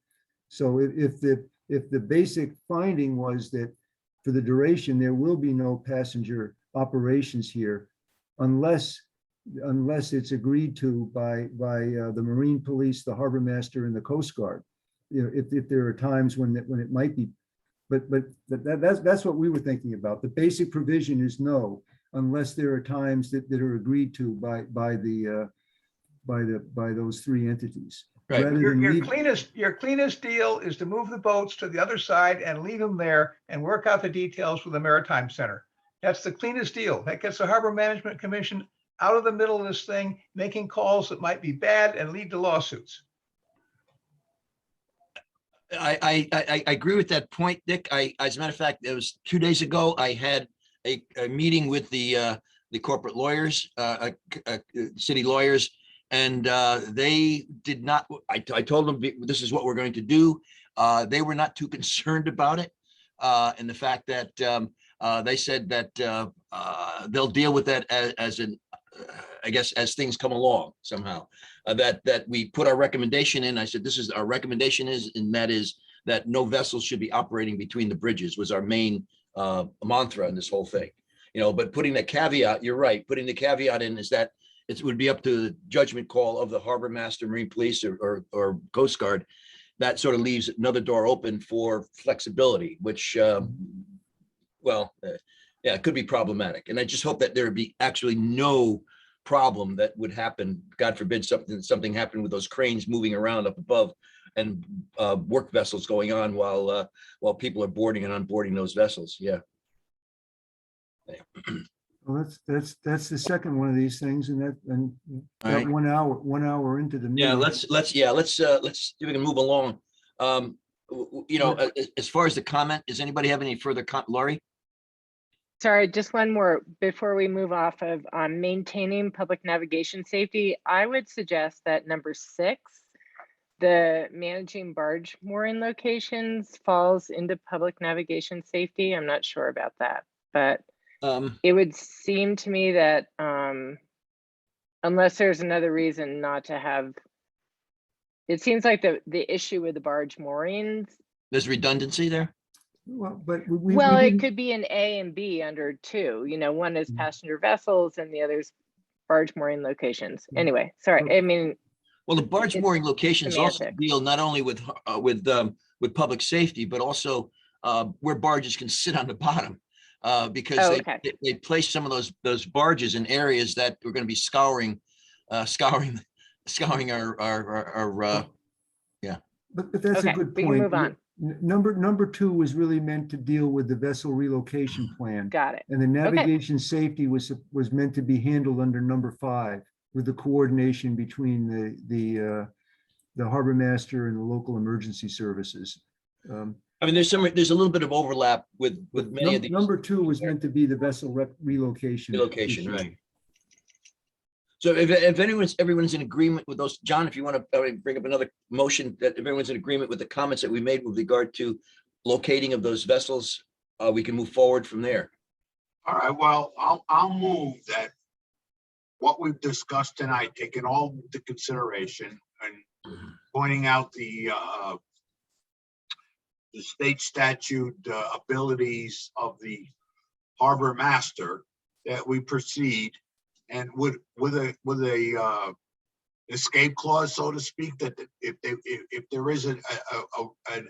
So if the basic finding was that for the duration there will be no passenger operations here, unless it's agreed to by the Marine Police, the harbor master, and the Coast Guard. If there are times when it might be, but that's what we were thinking about. The basic provision is no, unless there are times that are agreed to by those 3 entities. Right. rather Your, than your leave. cleanest deal is to move the boats to the other side and leave them there and work out the details with the Maritime Center. That's the cleanest deal. That gets the Harbor Management Commission out of the middle of this thing, making calls that might be bad and lead to lawsuits. I agree with that point, Dick. As a matter of fact, it was 2 days ago, I had a meeting with the corporate lawyers, city lawyers, and they did not, I told them this is what we're going to do. They were not too concerned about it. And the fact that they said that they'll deal with that as an, I guess, as things come along somehow. That we put our recommendation in. I said, this is our recommendation is, and that is that no vessels should be operating between the bridges was our main mantra in this whole thing. You know, but putting the caveat, you're right, putting the caveat in is that it would be up to the judgment call of the harbor master, Marine Police, or Coast Guard. That sort of leaves another door open for flexibility, which, well, yeah, it could be problematic. And I just hope that there would be actually no problem that would happen. God forbid something happened with those cranes moving around up above and work vessels going on while people are boarding and unboarding those vessels. Yeah. Well, that's the second one of these things, and that All right. 1 hour into the Yeah, meeting. let's see if we can move along. You know, as far as the comment, does anybody have any further Laurie? Sorry, just one more before we move off of maintaining public navigation safety. I would suggest that number 6, the managing barge mooring locations, falls into public navigation safety. I'm not sure about that, but it would seem to me that unless there's another reason not to have, it seems like the issue with the barge moorings. There's redundancy there. Well, but Well, it didn't- could be an A and B under 2. You know, one is passenger vessels and the other's barge mooring locations. Anyway, sorry. I mean, Well, the barge It's mooring locations also semantics. deal not only with public safety, but also where barges can sit on the bottom. Because Oh, okay. they place some of those barges in areas that we're going to be scouring our But that's a Okay, good we can point. move on. Number 2 was really meant to deal with the vessel relocation plan. Got it. And the navigation safety was meant to be handled under number 5 with the coordination between the harbor master and the local emergency services. I mean, there's a little bit of overlap with many of these. Number 2 was meant to be the vessel relocation. Relocation, issue. right. So if everyone's in agreement with those, John, if you want to bring up another motion, that if everyone's in agreement with the comments that we made with regard to locating of those vessels, we can move forward from there. All right, well, I'll move that what we've discussed tonight, taking all into consideration and pointing out the state statute abilities of the harbor master, that we proceed and with a escape clause, so to speak, that if there is an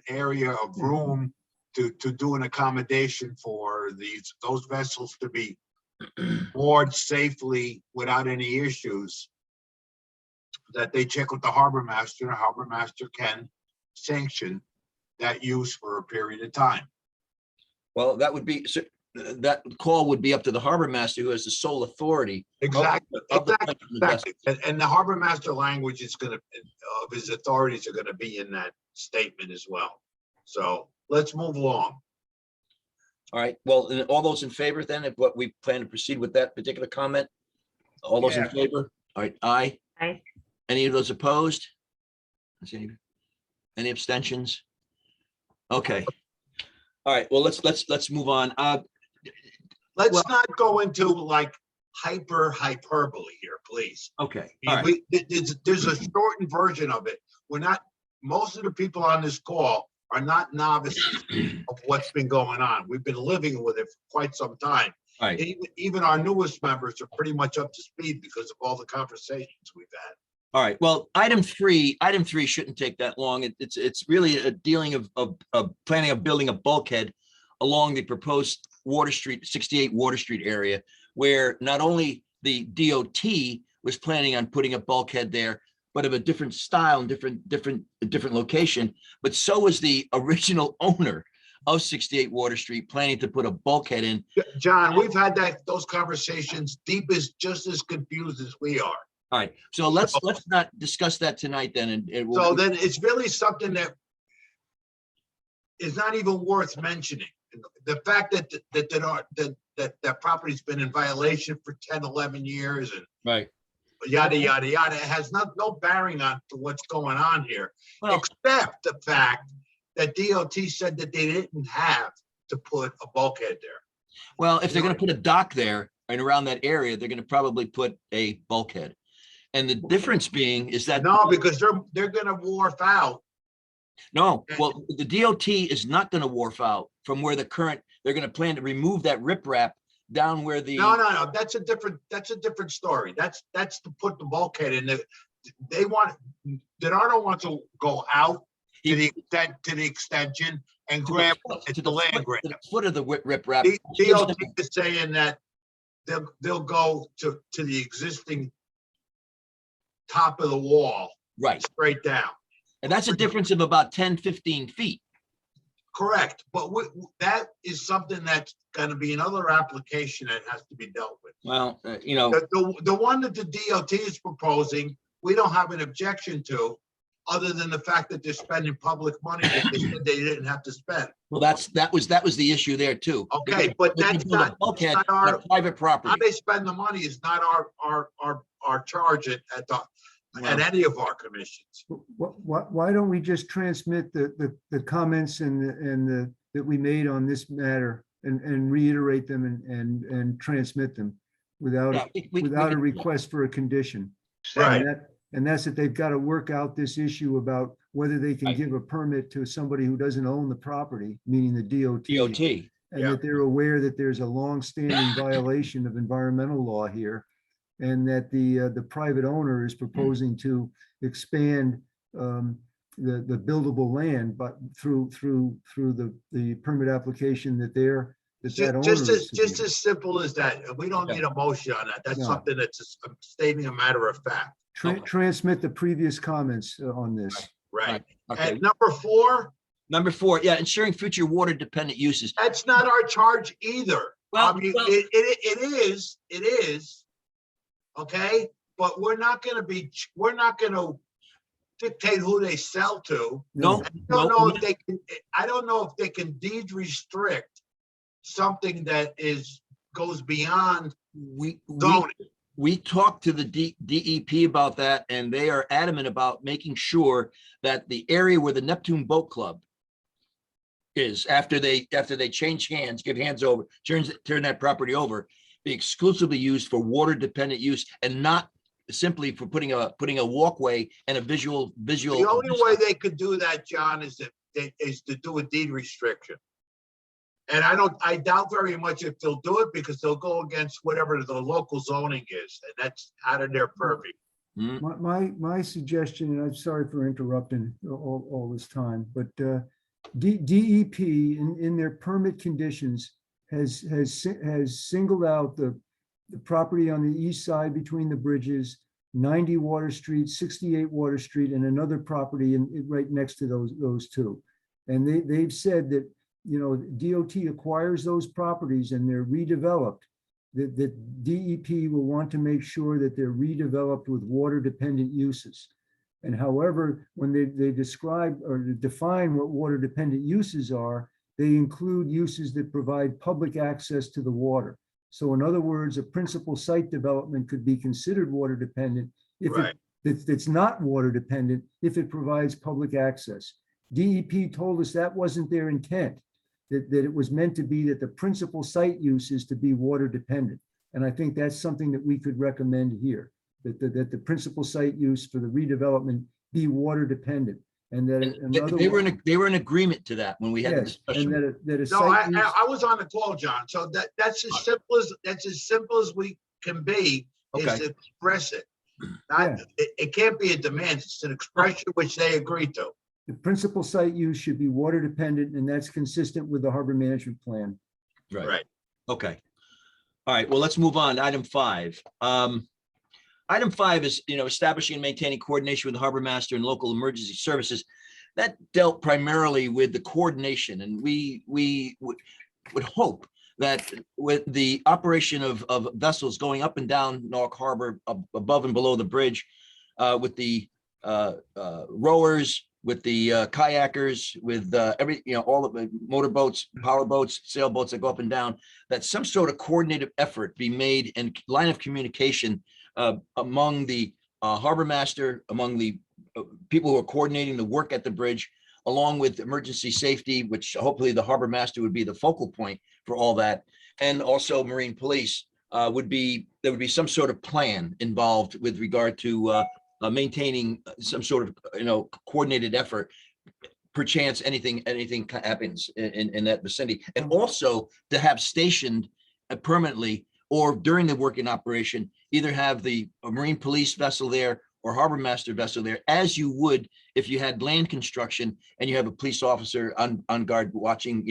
area of room to do an accommodation for those vessels to be moored safely without any issues, that they check with the harbor master, and the harbor master can sanction that use for a period of time. Well, that call would be up to the harbor master, who has the sole authority. Exactly. of the vessel. Exactly. And the harbor master language is of his authorities are gonna be in that statement as well. So let's move along. All right, well, then all those in favor then, if what we plan to proceed with that particular comment? All those in Yeah. favor? All right, aye. Aye. Any of those opposed? Any abstentions? Okay. All right, well, let's move on. Let's Well- not go into like hyperbole here, please. Okay, I all mean, right. there's a shortened version of it. Most of the people on this call are not novices of what's been going on. We've been living with it for quite some time. All right. Even our newest members are pretty much up to speed because of all the conversations we've had. All right, well, item three shouldn't take that long. It's really a dealing of planning of building a bulkhead along the proposed 68 Water Street area, where not only the DOT was planning on putting a bulkhead there, but of a different style and different location. But so is the original owner of 68 Water Street planning to put a bulkhead in. John, we've had those conversations. Deep is just as confused as we are. All right, so let's not discuss that tonight then. And it will. So then it's really something that is not even worth mentioning. The fact that property's been in violation for 10, 11 years and Right. yada, yada, yada, it has no bearing on to what's going on here, Well, except the fact that DOT said that they didn't have to put a bulkhead there. well, if they're going to put a dock there and around that area, they're going to probably put a bulkhead. And the difference being is that No, because they're gonna wharf out. no, well, the DOT is not going to wharf out from where they're going to plan to remove that riprap down where the. No, that's a different story. That's to put the bulkhead in. They want, Bernardo wants to go out to the extension and grab to the land grant. to the foot of the riprap. DOT is saying that they'll go to the existing top of the wall, Right. straight down. And that's a difference of about 10, 15 feet. Correct, but that is something that's gonna be another application that has to be dealt with. Well, you know, The one that the DOT is proposing, we don't have an objection to, other than the fact that they're spending public money that they said they didn't have to spend. well, that was the issue there too. Okay, but They that's build a not bulkhead our- on private property. How they spend the money is not our charge at any of our commissions. Why don't we just transmit the comments and that we made on this matter and reiterate them and transmit them without, Yeah, without a request for a condition? Right. And that's that they've got to work out this issue about whether they can Right. give a permit to somebody who doesn't own the property, meaning the DOT. DOT. And Yeah. that they're aware that there's a long-standing violation of environmental law here. And that the private owner is proposing to expand the buildable land, but through the permit application that that owner Just is just as simple as that. We don't need a motion on that. That's No. something that's just stating a matter of fact. transmit the previous comments on this. Right. Okay. And number 4, Number 4, yeah, ensuring future water dependent uses. that's not our charge either. Well, I mean, well- it is, okay? But we're not gonna dictate who they sell to. No, I don't know no, if they can deed restrict something that goes beyond we zoning. we talked to the DEP about that, and they are adamant about making sure that the area where the Neptune Boat Club is, after they change hands, give hands over, turn that property over, be exclusively used for water dependent use and not simply for putting a walkway and a visual. The only way they could do that, John, is to do a deed restriction. And I doubt very much if they'll do it, because they'll go against whatever the local zoning is, and that's out of their purview. My suggestion, and I'm sorry for interrupting all this time, but DEP in their permit conditions has singled out the property on the east side between the bridges, 90 Water Street, 68 Water Street, and another property right next to those two. And they've said that, DOT acquires those properties and they're redeveloped, that DEP will want to make sure that they're redeveloped with water dependent uses. And however, when they describe or define what water dependent uses are, they include uses that provide public access to the water. So in other words, a principal site development could be considered water dependent if Right. it's not water dependent if it provides public access. DEP told us that wasn't their intent, that it was meant to be that the principal site use is to be water dependent. And I think that's something that we could recommend here, that the principal site use for the redevelopment be water dependent. And that another. They were in agreement to that when we had the Yes, and discussion. that a No, site use. I was on the call, John, so that's as simple as we can be, is Okay. to express it. Yeah. It can't be a demand, it's an expression which they agree to. The principal site use should be water dependent, and that's consistent with the harbor management plan. Right. Okay. All right, well, let's move on. Item 5. item 5 is, establishing and maintaining coordination with the harbor master and local emergency services. That dealt primarily with the coordination, and we would hope that with the operation of vessels going up and down Norfolk Harbor, above and below the bridge, with the rowers, with the kayakers, with all of the motorboats, power boats, sailboats that go up and down, that some sort of coordinated effort be made and line of communication among the harbor master, among the people who are coordinating the work at the bridge, along with emergency safety, which hopefully the harbor master would be the focal point for all that, and also Marine Police. There would be some sort of plan involved with regard to maintaining some sort of coordinated effort, perchance anything happens in that vicinity, and also to have stationed permanently or during the working operation, either have the Marine Police vessel there or harbor master vessel there, as you would if you had land construction and you have a police officer on guard watching,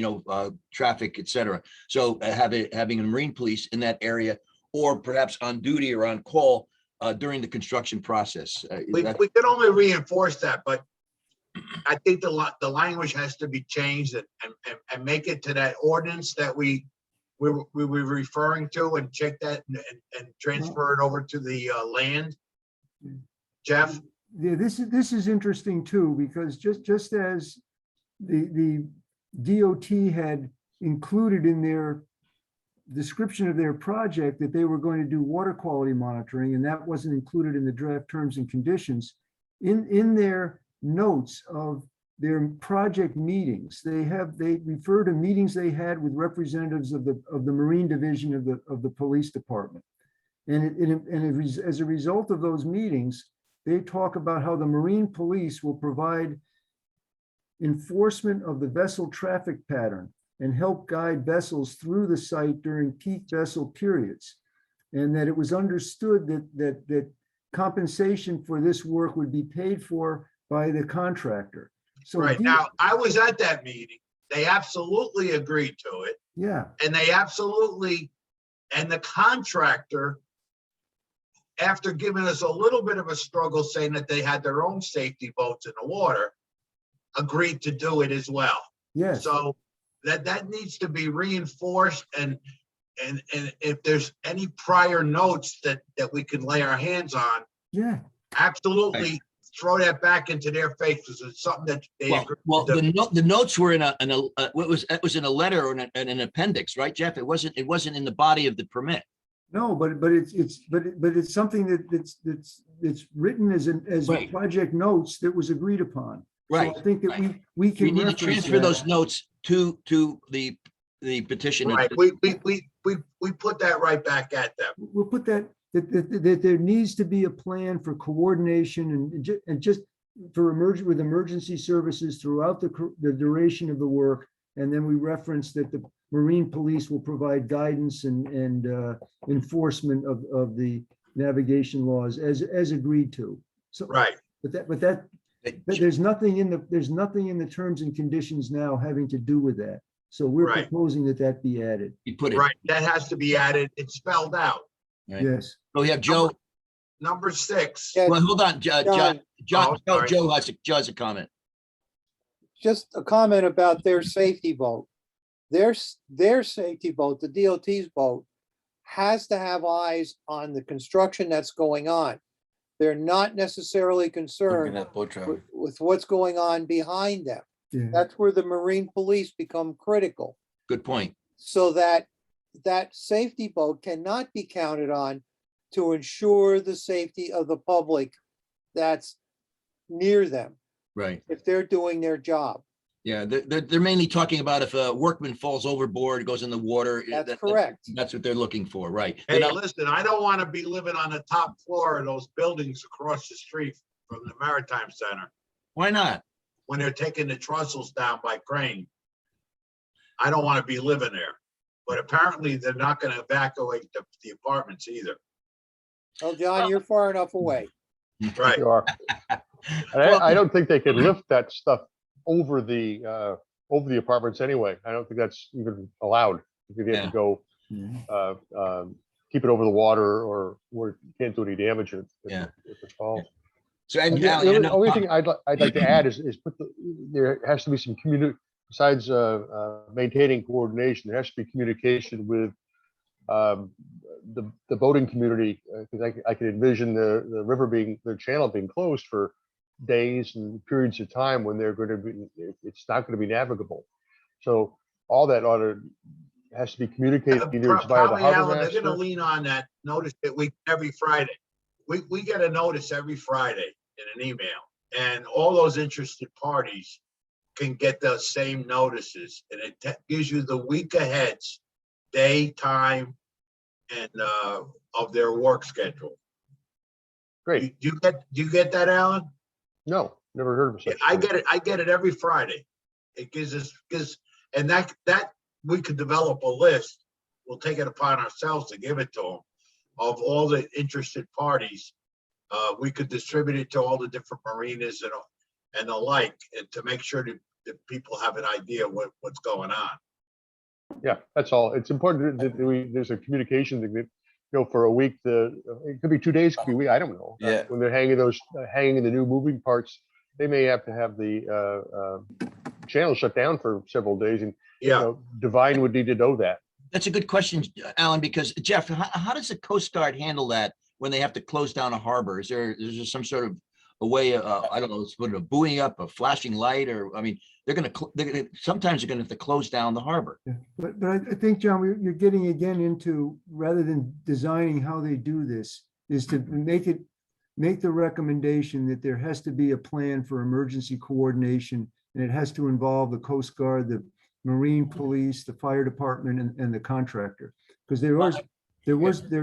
traffic, etc. So having a Marine Police in that area, or perhaps on duty or on call during the construction process. We could only reinforce that, but I think the language has to be changed and make it to that ordinance that we were referring to, and check that and transfer it over to the land. Jeff? Yeah, this is interesting too, because just as the DOT had included in their description of their project that they were going to do water quality monitoring, and that wasn't included in the draft terms and conditions, in their notes of their project meetings, they refer to meetings they had with representatives of the Marine Division of the police department. And as a result of those meetings, they talk about how the Marine Police will provide enforcement of the vessel traffic pattern and help guide vessels through the site during peak vessel periods. And that it was understood that compensation for this work would be paid for by the contractor. So right. Now, I was at that meeting. They absolutely agreed to it. Yeah. And the contractor, after giving us a little bit of a struggle, saying that they had their own safety boats in the water, agreed to do it as well. Yes. So that needs to be reinforced, and if there's any prior notes that we can lay our hands on, yeah, absolutely. Right. Throw that back into their faces. It's something that they well the notes were in it was in a letter or an appendix, right, Jeff? It wasn't in the body of the permit. No, but it's something that's written as Right. project notes that was agreed upon. Right. So I think that Right. we can We need to reference transfer that. those notes to the petitioner. right. We put that right back at them. We'll put that there needs to be a plan for coordination and just for with emergency services throughout the duration of the work. And then we reference that the Marine Police will provide guidance and enforcement of the navigation laws as agreed to. So, Right. But there's nothing in the terms and conditions now having to do with that. So we're Right. proposing that be added. You put it Right. That has to be added. It's spelled out. Right. Yes. So we have Joe. Number 6. Yeah, Well, hold on, John. Oh, sorry. Joe has a comment. just a comment about their safety boat. Their safety boat, the DOT's boat, has to have eyes on the construction that's going on. They're not necessarily Looking concerned at boat traffic. with what's going on behind them. Yeah. That's where the Marine Police become critical, Good point. so that safety boat cannot be counted on to ensure the safety of the public that's near them Right. if they're doing their job. Yeah, they're mainly talking about if a workman falls overboard, goes in the water. That's correct. That's what they're looking for, right? Hey, They're not- listen, I don't want to be living on the top floor of those buildings across the street from the Maritime Center Why not? when they're taking the trestles down by crane. I don't want to be living there. But apparently they're not going to evacuate the apartments either. Well, John, you're far enough away. Right. They are. And I don't think they could lift that stuff over the apartments anyway. I don't think that's even allowed. You'd have to go keep it over the water or where it can't do any damage Yeah. if it falls. So, And and the Alan, I only, know- only thing I'd like to add is put there has to be some besides maintaining coordination, there has to be communication with the boating community, because I can envision the river the channel being closed for days and periods of time when they're going to be, it's not going to be navigable. So all that has to be communicated either it's via the Probably, harbor Alan, they're gonna master. lean on that notice that we, every Friday. We get a notice every Friday in an email, and all those interested parties can get the same notices, and it gives you the week ahead's day, time, and of their work schedule. Great. Do you get that, Alan? No, never heard of such. I thing. get it. I get it every Friday. It gives us, and that we could develop a list. We'll take it upon ourselves to give it to them of all the interested parties. We could distribute it to all the different marinas and the like, and to make sure that people have an idea what's going on. Yeah, that's all. It's important that there's a communication that, for a week, it could be 2 days, could be a week, I don't know. Yeah. When they're hanging the new moving parts, they may have to have the channel shut down for several days, and Yeah. Divine would need to know that. That's a good question, Alan, because Jeff, how does the Coast Guard handle that when they have to close down a harbor? Is there some sort of a way, I don't know, it's a buoying up, a flashing light, or, I mean, sometimes they're gonna have to close down the harbor. Yeah, but I think, John, you're getting again into, rather than designing how they do this, is to make the recommendation that there has to be a plan for emergency coordination, and it has to involve the Coast Guard, the Marine Police, the fire department, and the contractor. Because there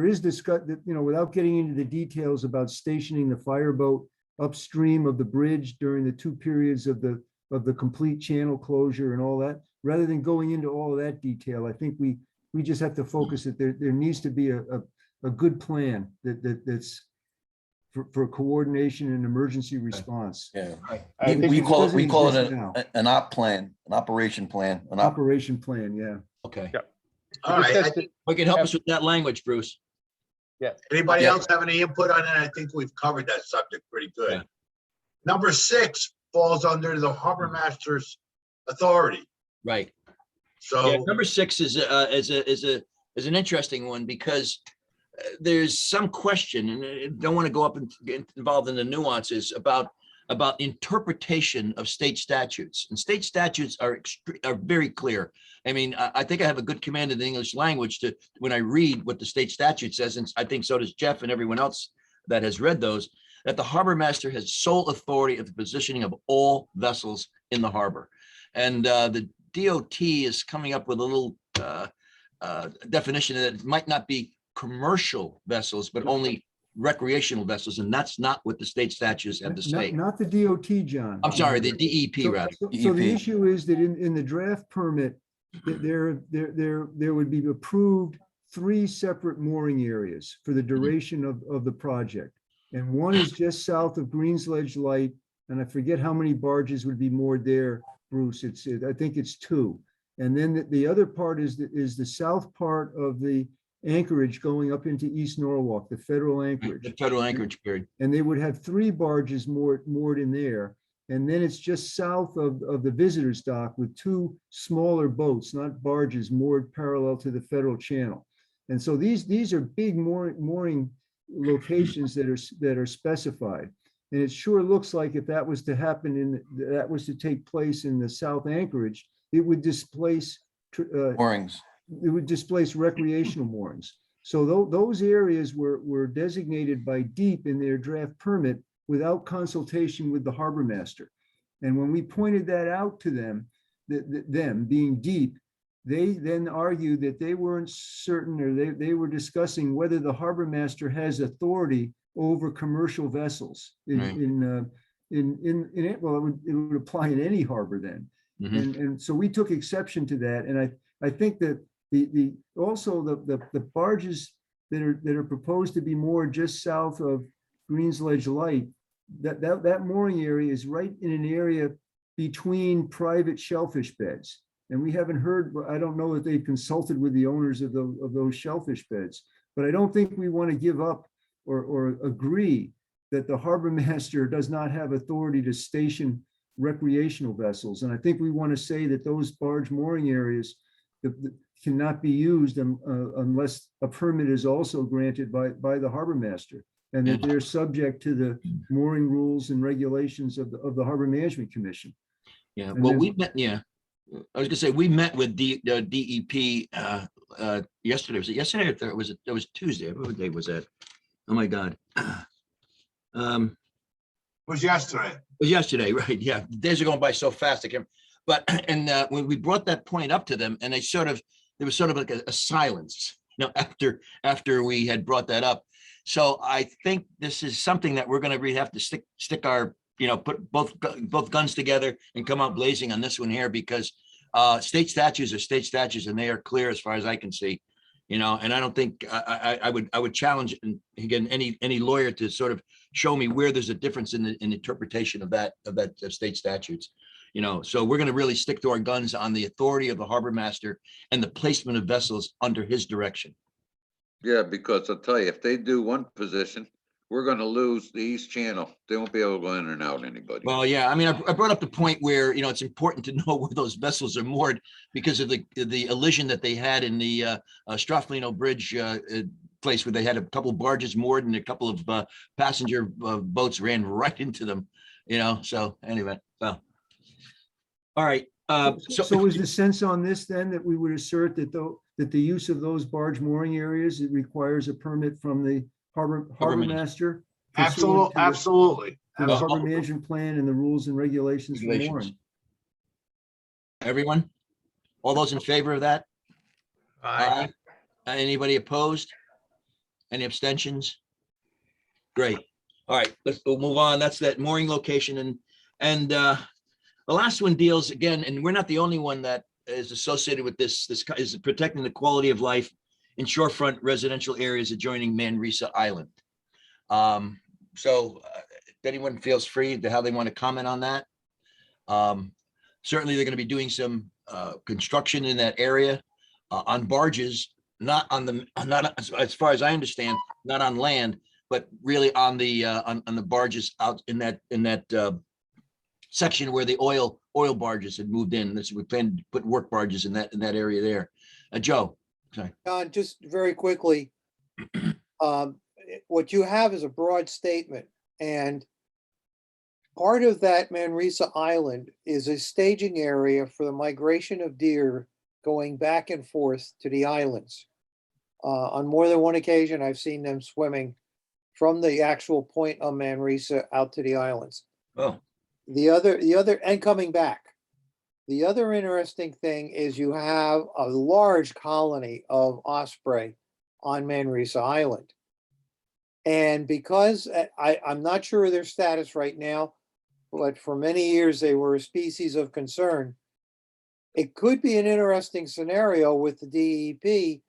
is discuss that, without getting into the details about stationing the fireboat upstream of the bridge during the 2 periods of the complete channel closure and all that, rather than going into all of that detail, I think we just have to focus that there needs to be a good plan that's for coordination and emergency response. Yeah. I think We call doesn't it exist now. an operation plan. Operation plan, yeah. Okay. Yeah. All right. I think, We can help us with that language, Bruce. anybody Yeah. else have any input on that? I think we've covered that subject pretty good. Yeah. Number 6 falls under the harbor master's authority. Right. So Yeah, number 6 is an interesting one, because there's some question, and I don't want to go up and get involved in the nuances about interpretation of state statutes. And state statutes are very clear. I mean, I think I have a good command of the English language when I read what the state statute says, and I think so does Jeff and everyone else that has read those, that the harbor master has sole authority of the positioning of all vessels in the harbor. And the DOT is coming up with a little definition that it might not be commercial vessels, but only recreational vessels, and that's not what the state statutes have to say. Not the DOT, John. I'm sorry, the DEP rather. So the issue is that in the draft permit, that there would be approved 3 separate mooring areas for the duration of the project. And one is just south of Greensledge Light, and I forget how many barges would be moored there, Bruce. I think it's 2. And then the other part is the south part of the anchorage going up into East Norwalk, the federal anchorage. The federal anchorage period. And they would have 3 barges moored in there. And then it's just south of the visitor's dock with 2 smaller boats, not barges, moored parallel to the federal channel. And so these are big mooring locations that are specified. And it sure looks like if that was to happen that was to take place in the South Anchorage, it would displace Moorings. it would displace recreational moorings. So those areas were designated by DEEP in their draft permit without consultation with the harbor master. And when we pointed that out to them, them being DEEP, they then argued that they weren't certain, or they were discussing whether the harbor master has authority over commercial vessels well, it would apply in any harbor then. Mhm. And so we took exception to that. And I think that also the barges that are proposed to be moored just south of Greensledge Light, that mooring area is right in an area between private shellfish beds. And we haven't heard, I don't know if they've consulted with the owners of those shellfish beds, But I don't think we want to give up or agree that the harbor master does not have authority to station recreational vessels. And I think we want to say that those barge mooring areas cannot be used unless a permit is also granted by the harbor master, and that they're subject to the mooring rules and regulations of the Harbor Management Commission. Yeah, And well, then- we met, yeah. I was gonna say, we met with the DEP yesterday. Was it yesterday or it was Tuesday? What day was that? Oh, my God. It was yesterday. It was yesterday, right? Yeah, the days are going by so fast. I can't. But and when we brought that point up to them, and they there was sort of like a silence, after we had brought that up. So I think this is something that we're going to really have to stick our, put both guns together and come out blazing on this one here, because state statutes are state statutes, and they are clear as far as I can see. And I don't think I would challenge, and again, any lawyer to sort of show me where there's a difference in the interpretation of that state statutes. So we're going to really stick to our guns on the authority of the harbor master and the placement of vessels under his direction. Yeah, because I'll tell you, if they do one position, we're gonna lose the East Channel. They won't be able to go in and out anybody. Well, yeah, I mean, I brought up the point where, it's important to know where those vessels are moored because of the elision that they had in the Straflino Bridge place, where they had a couple of barges moored and a couple of passenger boats ran right into them, so anyway, well. All right. So is the sense on this then that we would assert that the use of those barge mooring areas, it requires a permit from the harbor master? Absolutely, absolutely. To the harbor management plan and the rules and regulations for mooring. Everyone? All those in favor of that? Aye. Anybody opposed? Any abstentions? Great. All right, we'll move on. That's that mooring location. And the last one deals again, and we're not the only one that is associated with this. This is protecting the quality of life in shorefront residential areas adjoining Manresa Island. So if anyone feels free to how they want to comment on that. Certainly they're going to be doing some construction in that area on barges, not as far as I understand, not on land, but really on the barges out in that section where the oil barges had moved in. We plan to put work barges in that area there. Joe, sorry. John, just very quickly, what you have is a broad statement, and part of that Manresa Island is a staging area for the migration of deer going back and forth to the islands. On more than one occasion, I've seen them swimming from the actual point of Manresa out to the islands. Oh. The other, and coming back. The other interesting thing is you have a large colony of osprey on Manresa Island. And because I'm not sure of their status right now, but for many years they were a species of concern. It could be an interesting scenario with the DEP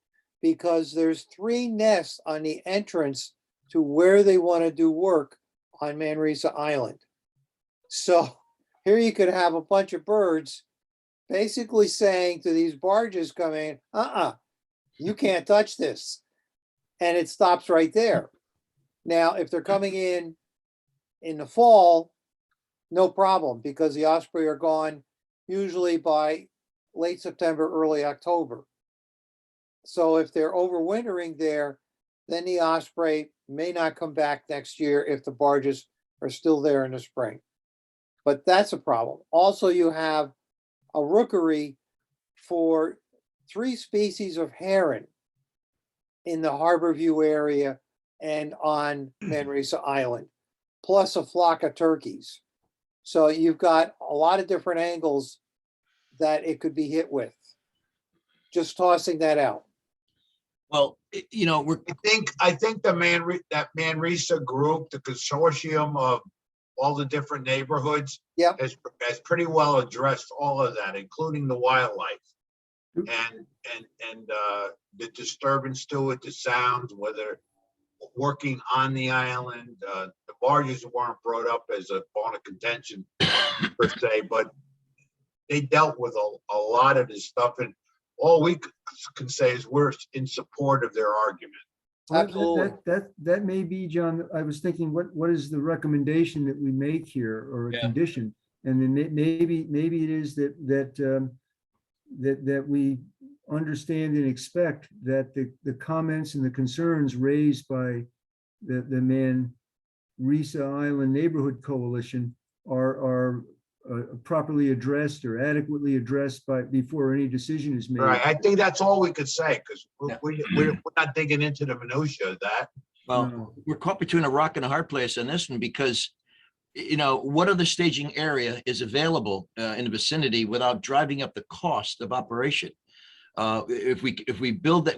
because there's 3 nests on the entrance to where they want to do work on Manresa Island. So here you could have a bunch of birds basically saying to these barges coming, you can't touch this. And it stops right there. Now, if they're coming in the fall, no problem, because the osprey are gone usually by late September, early October. So if they're overwintering there, then the osprey may not come back next year if the barges are still there in the spring. But that's a problem. Also, you have a rookery for 3 species of heron in the Harbor View area and on Manresa Island, plus a flock of turkeys. So you've got a lot of different angles that it could be hit with. Just tossing that out. Well, I think that Manresa group, the consortium of all the different neighborhoods, Yep. has pretty well addressed all of that, including the wildlife. And the disturbance to it, the sounds, whether working on the island, the barges weren't brought up as a bone of contention per se, but they dealt with a lot of this stuff, and all we can say is we're in support of their argument. Well, Absolutely. That may be, John. I was thinking, what is the recommendation that we make here, or a Yeah. condition? And then maybe it is that we understand and expect that the comments and the concerns raised by the Manresa Island Neighborhood Coalition are properly addressed or adequately addressed before any decision is made. Right, I think that's all we could say, because Yeah. we're not digging into the minutia of that. Well, No. we're caught between a rock and a hard place on this one because, what other staging area is available in the vicinity without driving up the cost of operation? If we build that,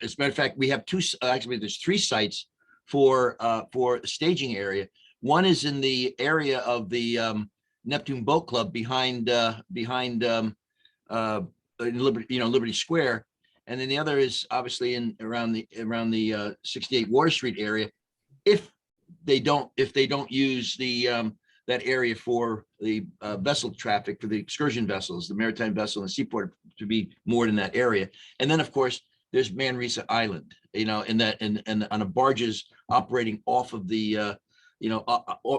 as a matter of fact, we have actually there's 3 sites for the staging area. One is in the area of the Neptune Boat Club behind Liberty Square, and then the other is obviously around the 68 Water Street area. If they don't use the that area for the vessel traffic, for the excursion vessels, the maritime vessel and the seaport to be moored in that area. And then, of course, there's Manresa Island, and on a barges operating off of the,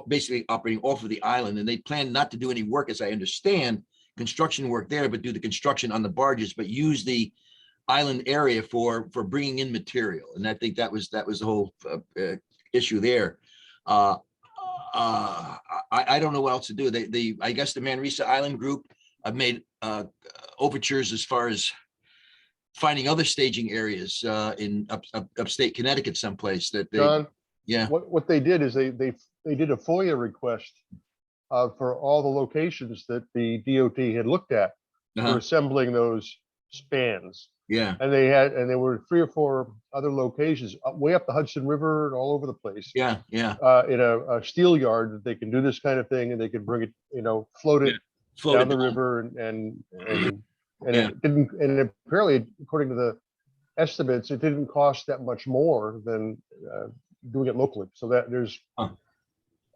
basically operating off of the island. And they plan not to do any work, as I understand, construction work there, but do the construction on the barges, but use the island area for bringing in material. And I think that was the whole issue there. I don't know what else to do. I guess the Manresa Island group have made overtures as far as finding other staging areas in upstate Connecticut someplace that they. John, Yeah. what they did is they did a FOIA request for all the locations that the DOT had looked at Uh-huh. for assembling those spans. Yeah. And there were 3 or 4 other locations way up the Hudson River and all over the place. Yeah. Yeah. In a steel yard that they can do this kind of thing, and they can bring it, float it down the river and Yeah. it didn't, and apparently, according to the estimates, it didn't cost that much more than doing it locally. So that there's,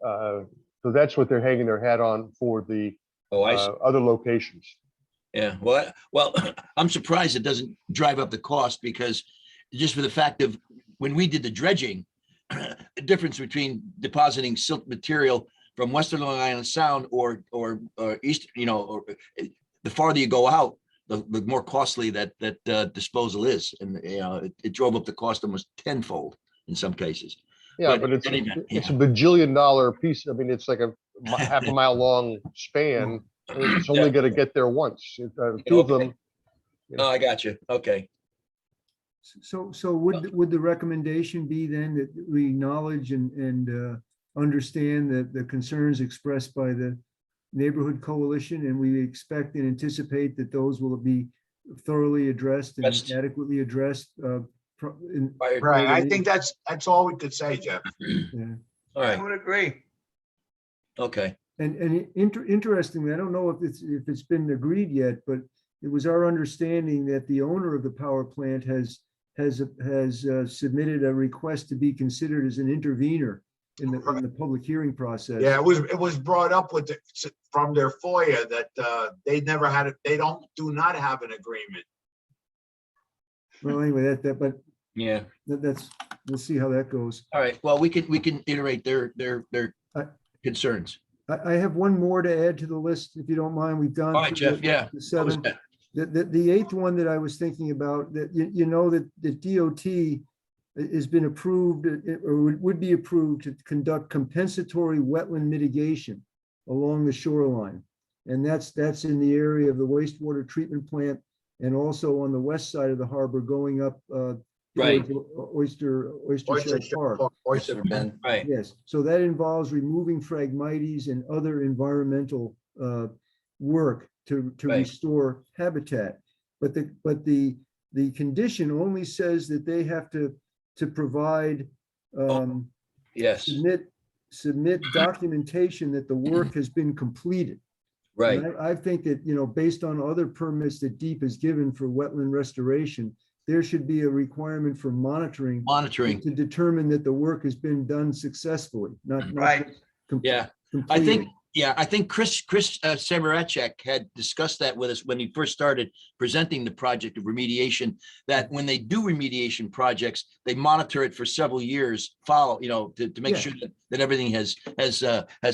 so that's what they're hanging their hat on for the Oh, I see. other locations. Yeah, well, I'm surprised it doesn't drive up the cost, because just for the fact of when we did the dredging, the difference between depositing silt material from Western Long Island Sound or east, or the farther you go out, the more costly that disposal is, and it drove up the cost almost tenfold in some cases. Yeah, But but it's in any event, it's a bajillion-dollar piece. I mean, it's like a half a mile long span. And it's only Yeah. going to get there once. 2 of them. Oh, I got you. Okay. So would the recommendation be then that we acknowledge and understand that the concerns expressed by the neighborhood coalition, and we expect and anticipate that those will be thoroughly addressed and Addressed. adequately addressed? Right, I think that's all we could say, Jeff. Yeah. All I right. would agree. Okay. And interestingly, I don't know if it's been agreed yet, but it was our understanding that the owner of the power plant has submitted a request to be considered as an intervener in the public hearing process. Yeah, it was brought up from their FOIA that they never had they do not have an agreement. Well, anyway, but Yeah. we'll see how that goes. All right. Well, we can iterate their I- concerns. I have one more to add to the list, if you don't mind. We've gone. All right, through Jeff. Yeah. the 7. The 8th one that I was thinking about, that that the DOT has been approved or would be approved to conduct compensatory wetland mitigation along the shoreline. And that's in the area of the wastewater treatment plant, and also on the west side of the harbor going up Right. Oyster Shell Park. Oyster Bend. Right. Yes, so that involves removing Phragmites and other environmental work to Right. restore habitat. But the condition only says that they have to provide Yes. submit documentation that the work has been completed. Right. And I think that, based on other permits that DEEP has given for wetland restoration, there should be a requirement for monitoring Monitoring. to determine that the work has been done successfully, not Right. Yeah. I completed. Yeah, I think Chris Severacek had discussed that with us when he first started presenting the project of remediation, that when they do remediation projects, they monitor it for several years, to make Yeah. sure that everything has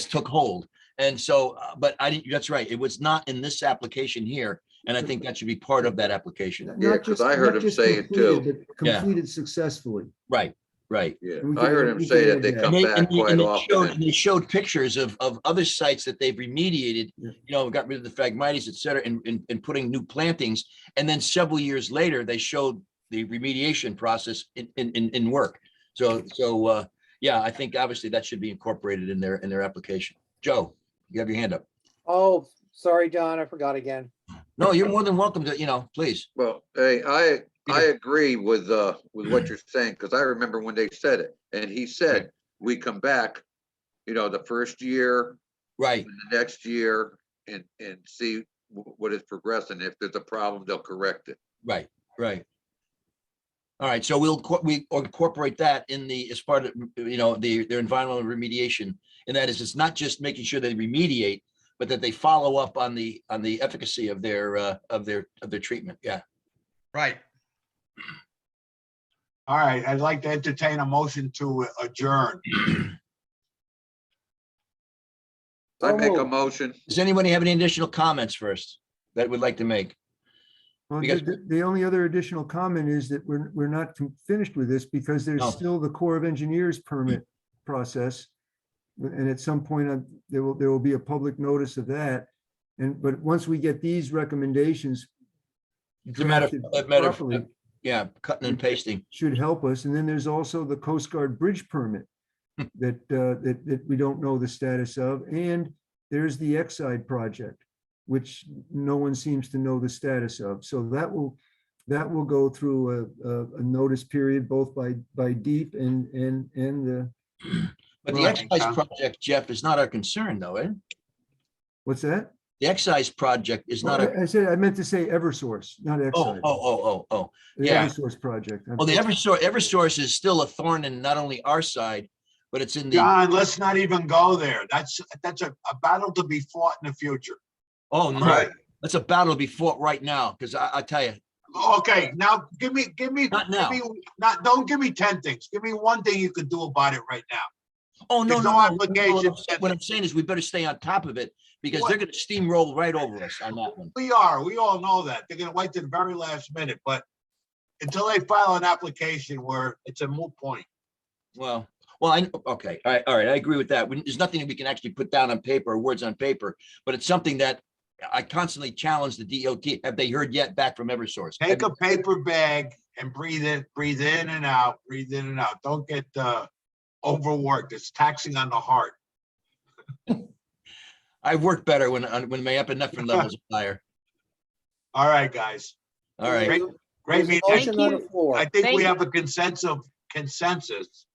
took hold. And so, but I didn't, that's right. It was not in this application here. And I think that should be part of that application. Not Yeah, 'cause just- I heard not him just say it too. completed, but Yeah. completed successfully. Right, right. Yeah, We I can heard add- him we say can that add they that. come back quite often. And they showed pictures of other sites that they've remediated, Yeah. got rid of the Phragmites, et cetera, and putting new plantings. And then several years later, they showed the remediation process in work. So, yeah, I think obviously that should be incorporated in their application. Joe, you have your hand up. Oh, sorry, John, I forgot again. No, you're more than welcome to, please. Well, hey, I Peter. agree with what you're saying, because I remember when they said it, and he said, we come back, the first year, Right. and the next year, and see what is progressing. If there's a problem, they'll correct it. Right, right. All right, so we incorporate that as part of, their environmental remediation. And that is, it's not just making sure they remediate, but that they follow up on the efficacy of their treatment. Yeah. Right. All right, I'd like to entertain a motion to adjourn. I So make a moved. motion. Does anybody have any additional comments first that would like to make? Well, Because- the only other additional comment is that we're not finished with this because there's No. still the Corps of Engineers permit process. And at some point, there will be a public notice of that. But once we get these recommendations It's a matter drafted of, properly, yeah, cutting and pasting. should help us. And then there's also the Coast Guard bridge permit that we don't know the status of. And there's the Exide project, which no one seems to know the status of. So that will go through a notice period, both by DEEP and the, But the Right. excise project, Jeff, is not our concern though, eh? what's that? The excise project is not a, I meant to say Eversource, not Exide. yeah. The Eversource project. Well, the Eversource is still a thorn in not only our side, but it's in the, John, let's not even go there. That's a battle to be fought in the future. oh, no, Right. that's a battle to be fought right now. Cause I tell you, Okay, now give me, Not now. don't give me 10 things. Give me one thing you could do about it right now. oh, no, There's no, no no. application. What I'm saying is we better stay on top of it because they're gonna steamroll right over us on that one. We all know that. They're gonna wait to the very last minute, but until they file an application where it's a moot point. Well, okay, all right, I agree with that. There's nothing that we can actually put down on paper or words on paper, but it's something that I constantly challenge the DOT. Have they heard yet back from Eversource? Take a paper bag and breathe in and out, breathe in and out. Don't get overworked. It's taxing on the heart. I've worked better when my epinephrine levels are higher. All right, guys. All right. Great There's a meeting. motion on the you. floor. I think we Thank have a consensus.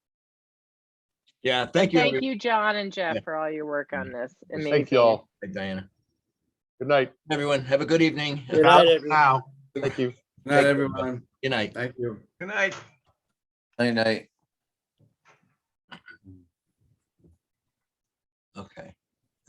Yeah, thank you. Thank everybody. you, John and Jeff, Yeah. for all your work on this. Amazing. Thank you all. Hey, Diana. Good night. Everyone, have a good evening. Good night, everyone. Now. Thank you. Good night, everyone. Good night. Good night. Night, night.